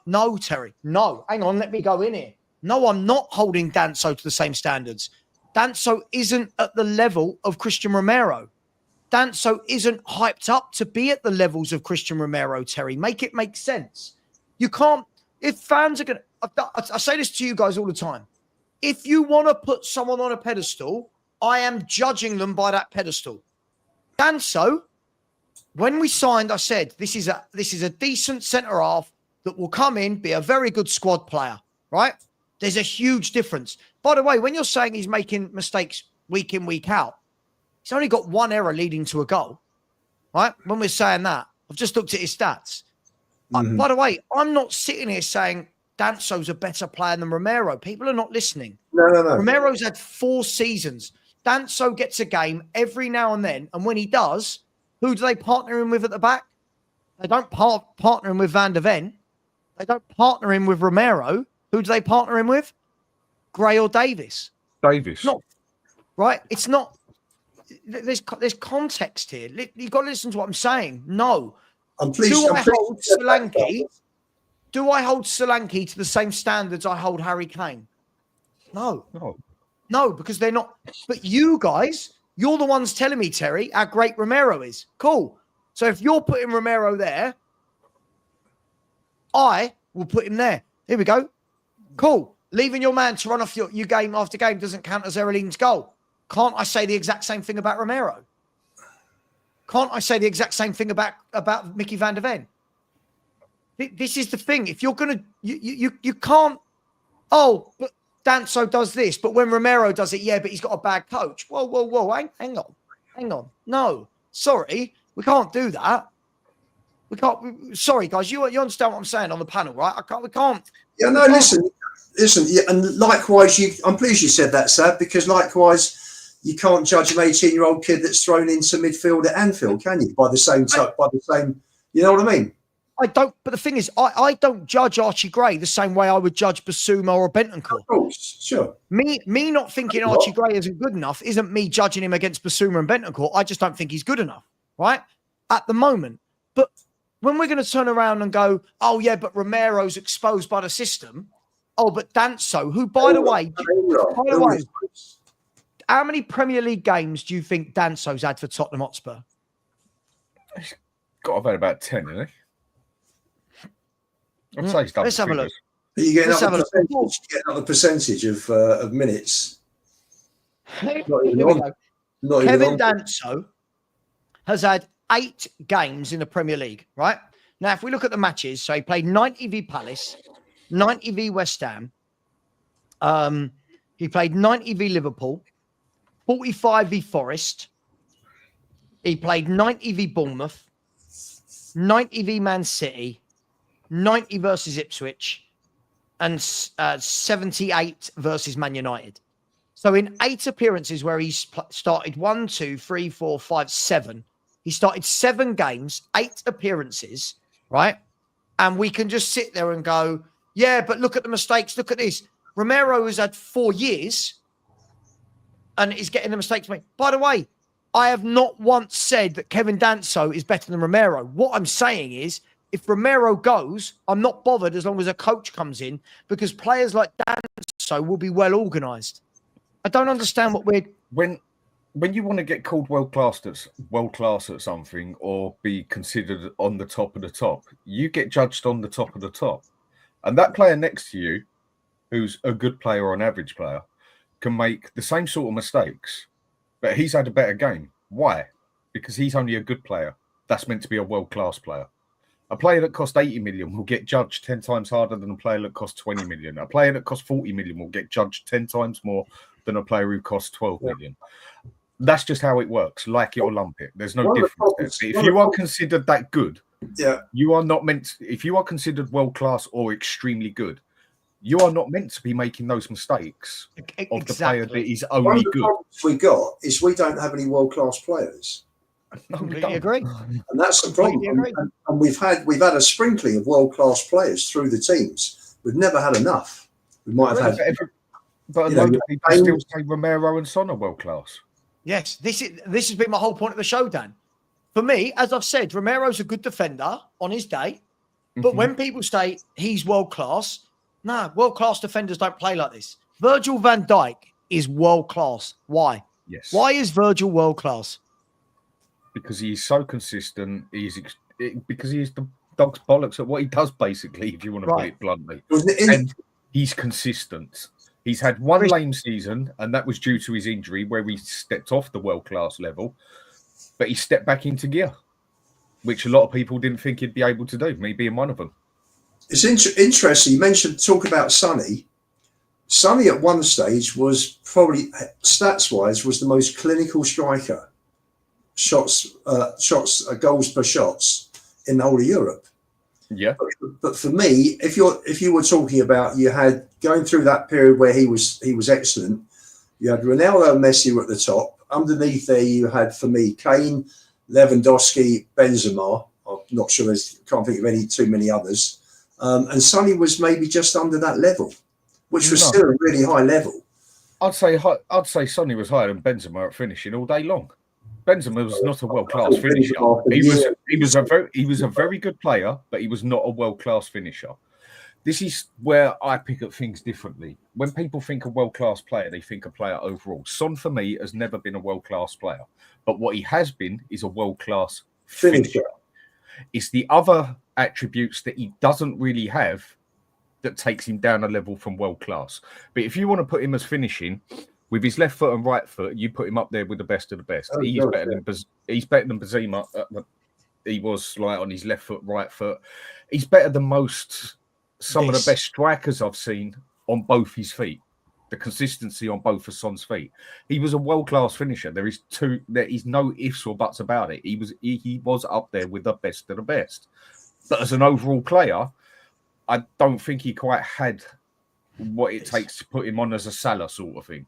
No, Terry. No, hang on. Let me go in here. No, I'm not holding Danso to the same standards. Danso isn't at the level of Christian Romero. Danso isn't hyped up to be at the levels of Christian Romero, Terry. Make it make sense. You can't. If fans are going to, I say this to you guys all the time. If you want to put someone on a pedestal, I am judging them by that pedestal. Danso, when we signed, I said, this is a decent centre-half that will come in, be a very good squad player, right? There's a huge difference. By the way, when you're saying he's making mistakes week in, week out, he's only got 1 error leading to a goal, right? When we're saying that, I've just looked at his stats. By the way, I'm not sitting here saying Danso's a better player than Romero. People are not listening. No. Romero's had 4 seasons. Danso gets a game every now and then, and when he does, who do they partner him with at the back? They don't partner him with Van der Ven. They don't partner him with Romero. Who do they partner him with? Gray or Davis? Davis. Not right. It's not. There's context here. You've got to listen to what I'm saying. No. I'm pleased. Do I hold Solanke? Do I hold Solanke to the same standards I hold Harry Kane? No. No, because they're not. But you guys, you're the ones telling me, Terry, how great Romero is. Cool. So if you're putting Romero there, I will put him there. Here we go. Cool. Leaving your man to run off your game after game doesn't count as Erling's goal. Can't I say the exact same thing about Romero? Can't I say the exact same thing about Mickey van der Ven? This is the thing. If you're going to, you can't, oh, but Danso does this, but when Romero does it, yeah, but he's got a bad coach. Whoa, hang on. No, sorry, we can't do that. We can't. Sorry, guys, you understand what I'm saying on the panel, right? We can't. Yeah, no, listen. Yeah, and likewise, I'm pleased you said that, Sav, because likewise, you can't judge an 18-year-old kid that's thrown into midfield at Anfield, can you? By the same, you know what I mean? I don't. But the thing is, I don't judge Archie Gray the same way I would judge Basuma or Bentancur. Of course, sure. Me not thinking Archie Gray isn't good enough isn't me judging him against Basuma and Bentancur. I just don't think he's good enough, right? At the moment. But when we're going to turn around and go, oh yeah, but Romero's exposed by the system. Oh, but Danso, who, by the way, how many Premier League games do you think Danso's had for Tottenham Hotspur? He's got to have had about 10, hasn't he? I'd say he's done. Let's have a look. Are you getting another percentage of minutes? Here we go. Kevin Danso has had 8 games in the Premier League, right? Now, if we look at the matches, so he played 90 v Palace, 90 v West Ham. He played 90 v Liverpool, 45 v Forest. He played 90 v Bournemouth, 90 v Man City, 90 versus Ipswich, and 78 versus Man United. So in 8 appearances where he's started 1, 2, 3, 4, 5, 7, he started 7 games, 8 appearances, right? And we can just sit there and go, yeah, but look at the mistakes. Look at this. Romero has had 4 years and is getting the mistakes made. By the way, I have not once said that Kevin Danso is better than Romero. What I'm saying is, if Romero goes, I'm not bothered as long as a coach comes in, because players like Danso will be well organised. I don't understand what we're... When you want to get called world class at something or be considered on the top of the top, you get judged on the top of the top. And that player next to you, who's a good player or an average player, can make the same sort of mistakes, but he's had a better game. Why? Because he's only a good player. That's meant to be a world-class player. A player that cost 80 million will get judged 10 times harder than a player that costs 20 million. A player that costs 40 million will get judged 10 times more than a player who costs 12 million. That's just how it works. Like it or lump it. There's no difference there. If you are considered that good, you are not meant to, if you are considered world-class or extremely good, you are not meant to be making those mistakes of the player that is only good. One of the problems we got is we don't have any world-class players. I completely agree. And that's the problem. And we've had a sprinkling of world-class players through the teams. We've never had enough. We might have had... But a lot of people still say Romero and Son are world-class. Yes, this has been my whole point of the show, Dan. For me, as I've said, Romero's a good defender on his day. But when people say he's world-class... No, world-class defenders don't play like this. Virgil van Dijk is world-class. Why? Yes. Why is Virgil world-class? Because he's so consistent. Because he is the dog's bollocks at what he does, basically, if you want to put it bluntly. And he's consistent. He's had one lame season, and that was due to his injury, where he stepped off the world-class level. But he stepped back into gear, which a lot of people didn't think he'd be able to do, me being one of them. It's interesting. You talk about Sonny. Sonny at one stage was probably, stats-wise, was the most clinical striker. Goals per shots in the whole of Europe. Yeah. But for me, if you were talking about, you had going through that period where he was excellent. You had Ronaldo and Messi were at the top. Underneath there, you had, for me, Kane, Lewandowski, Benzema. not sure. Can't think of too many others. And Sonny was maybe just under that level, which was still a really high level. I'd say Sonny was higher than Benzema at finishing all day long. Benzema was not a world-class finisher. He was a very good player, but he was not a world-class finisher. This is where I pick up things differently. When people think a world-class player, they think a player overall. Son, for me, has never been a world-class player. But what he has been is a world-class finisher. It's the other attributes that he doesn't really have that takes him down a level from world-class. But if you want to put him as finishing, with his left foot and right foot, you put him up there with the best of the best. He's better than Benzema. He was like on his left foot, right foot. He's better than some of the best strikers I've seen on both his feet. The consistency on both of Son's feet. He was a world-class finisher. There is no ifs or buts about it. He was up there with the best of the best. But as an overall player, I don't think he quite had what it takes to put him on as a Salah sort of thing.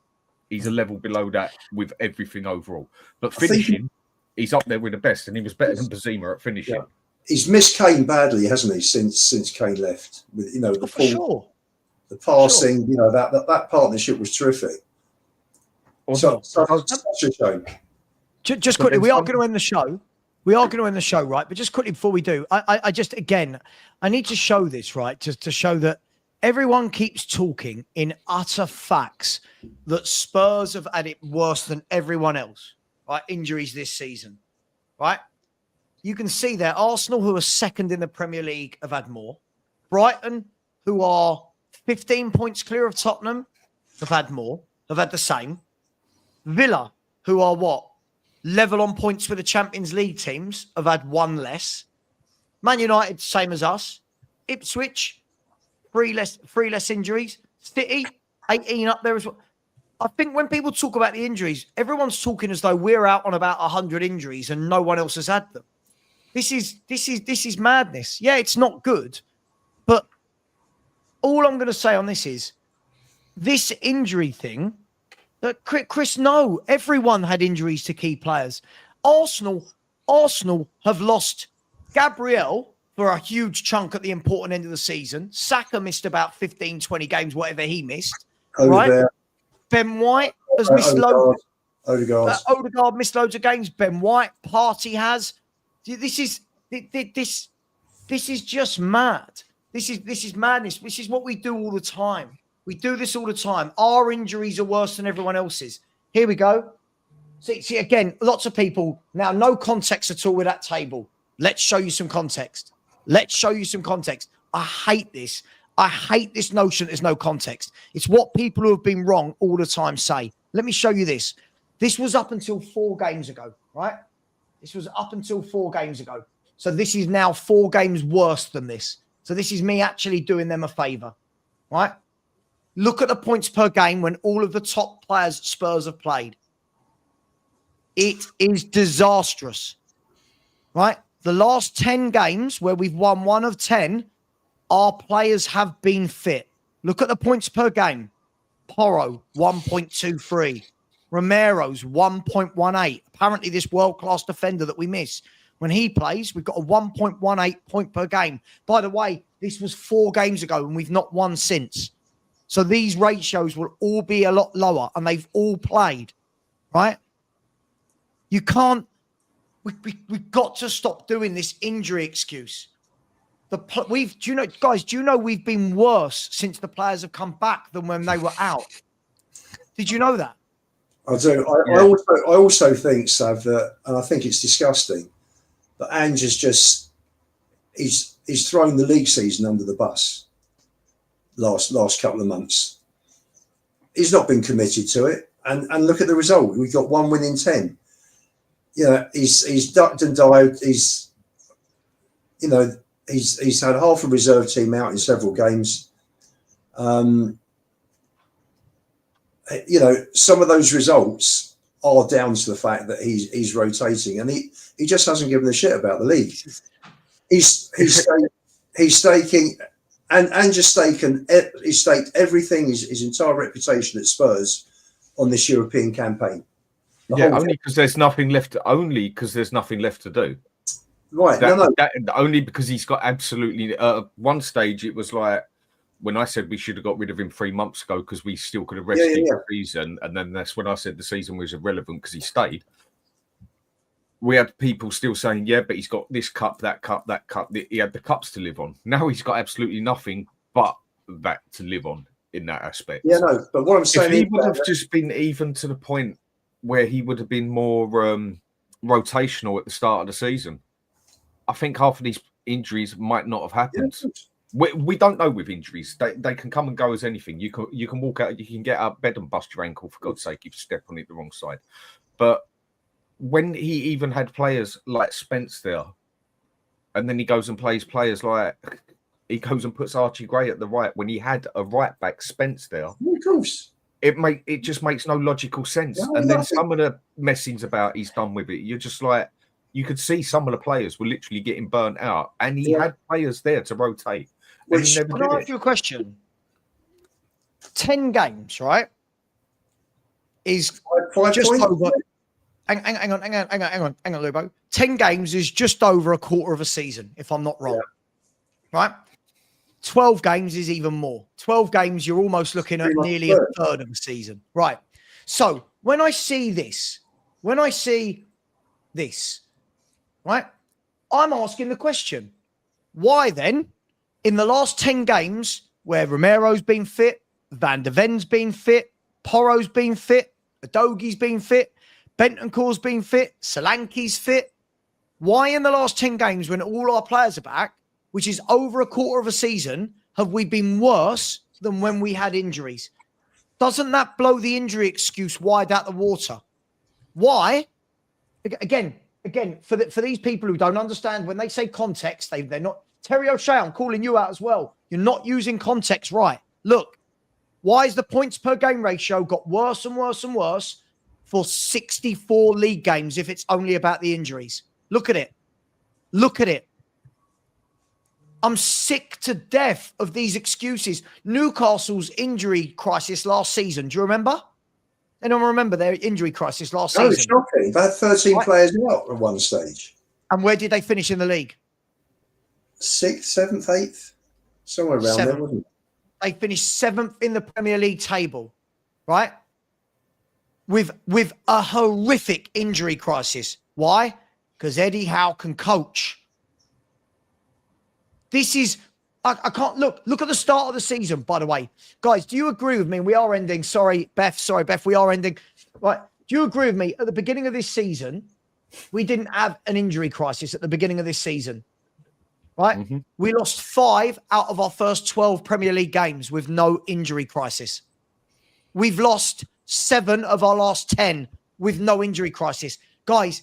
He's a level below that with everything overall. But finishing, he's up there with the best, and he was better than Benzema at finishing. Yeah. He's missed Kane badly, hasn't he? Since Kane left, with the passing, that partnership was terrific. Such a shame. Just quickly, we are going to end the show. We are going to end the show, right? But just quickly before we do, I just again, I need to show this, right? Just to show that everyone keeps talking in utter facts that Spurs have had it worse than everyone else, right? Injuries this season, right? You can see there, Arsenal, who are second in the Premier League, have had more. Brighton, who are 15 points clear of Tottenham, have had more, have had the same. Villa, who are level on points with the Champions League teams, have had one less. Man United, same as us. Ipswich, three less injuries. City, 18 up there as well. I think when people talk about the injuries, everyone's talking as though we're out on about 100 injuries and no one else has had them. This is madness. Yeah, it's not good. But all I'm going to say on this is this injury thing, Chris, no, everyone had injuries to key players. Arsenal have lost Gabriel for a huge chunk at the important end of the season. Saka missed about 15, 20 games, whatever he missed. Right? Ben White has missed loads. Odegaard missed loads of games. Ben White, Partey has. This is just mad. This is madness. This is what we do all the time. We do this all the time. Our injuries are worse than everyone else's. Here we go. See again, lots of people now, no context at all with that table. Let's show you some context. I hate this. I hate this notion there's no context. It's what people who have been wrong all the time say. Let me show you this. This was up until 4 games ago, right? This was up until 4 games ago. So this is now 4 games worse than this. So this is me actually doing them a favour, right? Look at the points per game when all of the top players Spurs have played. It is disastrous, right? The last 10 games where we've won 1 of 10, our players have been fit. Look at the points per game. Porro, 1.23. Romero's 1.18. Apparently this world-class defender that we miss, when he plays, we've got a 1.18 point per game. By the way, this was 4 games ago and we've not won since. So these ratios will all be a lot lower and they've all played, right? You can't, we've got to stop doing this injury excuse. Do you know we've been worse since the players have come back than when they were out? Did you know that? I do. I also think, Sav, that, and I think it's disgusting, but Ange has just he's thrown the league season under the bus. Last couple of months, he's not been committed to it, and look at the result. We've got 1 win in 10. He's ducked and dived. He's had half a reserve team out in several games. Some of those results are down to the fact that he's rotating, and he just hasn't given a shit about the league. He's staking, and just he's staked everything, his entire reputation at Spurs on this European campaign. Only because there's nothing left. Only because there's nothing left to do. Right. That only because he's got absolutely. One stage, it was like when I said we should have got rid of him 3 months ago because we still could have rescued the season, and then that's when I said the season was irrelevant because he stayed. We had people still saying, yeah, but he's got this cup, that cup, that cup. He had the cups to live on. Now he's got absolutely nothing but that to live on in that aspect. Yeah, no, but what I'm saying if he would have just been even to the point where he would have been more rotational at the start of the season, I think half of these injuries might not have happened. Yeah. We don't know with injuries. They can come and go as anything. You can walk out, you can get out of bed and bust your ankle, for God's sake, if you step on it the wrong side. But when he even had players like Spence there, and then he goes and plays players like, he goes and puts Archie Gray at the right when he had a right back Spence there. Of course. It just makes no logical sense. No, and then some of the messings about he's done with it, you're just like, you could see some of the players were literally getting burnt out, and he had players there to rotate. Can I ask you a question? 10 games, right? Is just over. Hang on, Lubo. 10 games is just over a quarter of a season, if I'm not wrong. Yeah. Right? 12 games is even more. 12 games, you're almost looking at nearly a third of a season. Right. So when I see this, right, I'm asking the question, why then, in the last 10 games, where Romero's been fit, Van de Ven's been fit, Porro's been fit, Adogi's been fit, Bentancur's been fit, Solanke's fit, why in the last 10 games, when all our players are back, which is over a quarter of a season, have we been worse than when we had injuries? Doesn't that blow the injury excuse wide out the water? Why? Again, for these people who don't understand, when they say context, they're not. Terry O'Shea, I'm calling you out as well. You're not using context right. Look, why is the points per game ratio got worse and worse and worse for 64 league games if it's only about the injuries? Look at it. Look at it. I'm sick to death of these excuses. Newcastle's injury crisis last season. Do you remember? Anyone remember their injury crisis last season? It's shocking. They had 13 players out at one stage. And where did they finish in the league? 6th, 7th, 8th? Somewhere around there, wasn't it? They finished 7th in the Premier League table, right? With a horrific injury crisis. Why? Because Eddie Howe can coach. This is, I can't, look at the start of the season, by the way. Guys, do you agree with me? We are ending. Sorry, Beth, we are ending. Right. Do you agree with me? At the beginning of this season, we didn't have an injury crisis at the beginning of this season. Right? Mm-hmm. We lost 5 out of our first 12 Premier League games with no injury crisis. We've lost 7 of our last 10 with no injury crisis. Guys,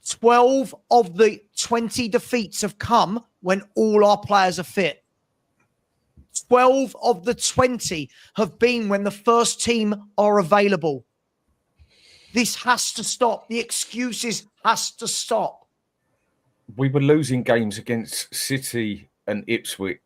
12 of the 20 defeats have come when all our players are fit. 12 of the 20 have been when the first team are available. This has to stop. The excuses has to stop. We were losing games against City and Ipswich.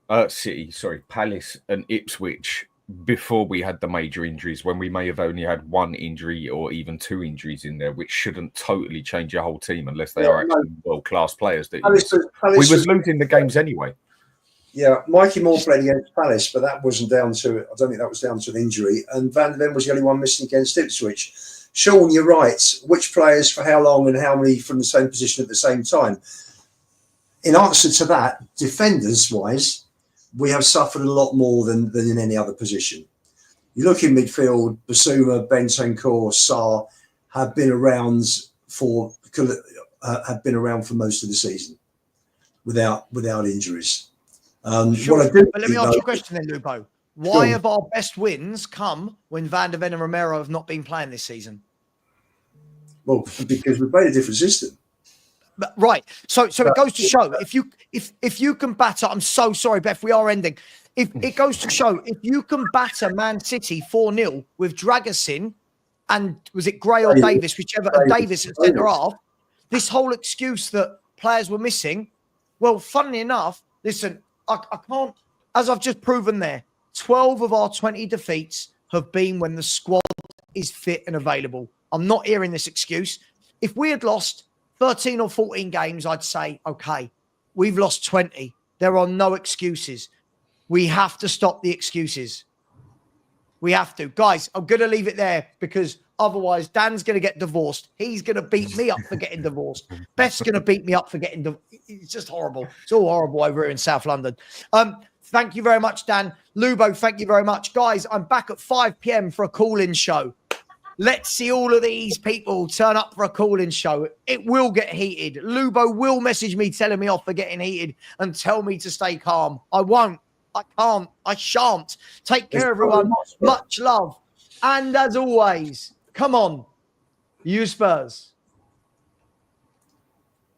Palace and Ipswich before we had the major injuries, when we may have only had 1 injury or even 2 injuries in there, which shouldn't totally change your whole team unless they are actually world-class players. We was losing the games anyway. Yeah, Mikey Moore played against Palace, but that wasn't down to, I don't think that was down to an injury. And Van de Ven was the only one missing against Ipswich. Sean, you're right. Which players for how long and how many from the same position at the same time? In answer to that, defenders-wise, we have suffered a lot more than in any other position. You look in midfield, Basuma, Bentancur, Sarr have been around for most of the season without injuries. Sure. But let me ask you a question then, Lupo. Why have our best wins come when Van de Ven and Romero have not been playing this season? Well, because we played a different system. But, right. So it goes to show if you can batter, I'm so sorry, Beth, we are ending. If it goes to show, if you can batter Man City 4-0 with Dragusin and was it Gray or Davis, whichever, and Davis at centre half, this whole excuse that players were missing, well, funnily enough, listen, I can't, as I've just proven there, 12 of our 20 defeats have been when the squad is fit and available. I'm not hearing this excuse. If we had lost 13 or 14 games, I'd say, okay, we've lost 20. There are no excuses. We have to stop the excuses. We have to. Guys, I'm going to leave it there because otherwise Dan's going to get divorced. He's going to beat me up for getting divorced. Beth's going to beat me up for getting divorced. It's just horrible. It's all horrible over here in South London. Thank you very much, Dan. Lubo, thank you very much. Guys, I'm back at 5 p.m. for a call-in show. Let's see all of these people turn up for a call-in show. It will get heated. Lubo will message me telling me off for getting heated and tell me to stay calm. I won't. I can't. I shan't. Take care, everyone. Much love. And as always, come on, you Spurs.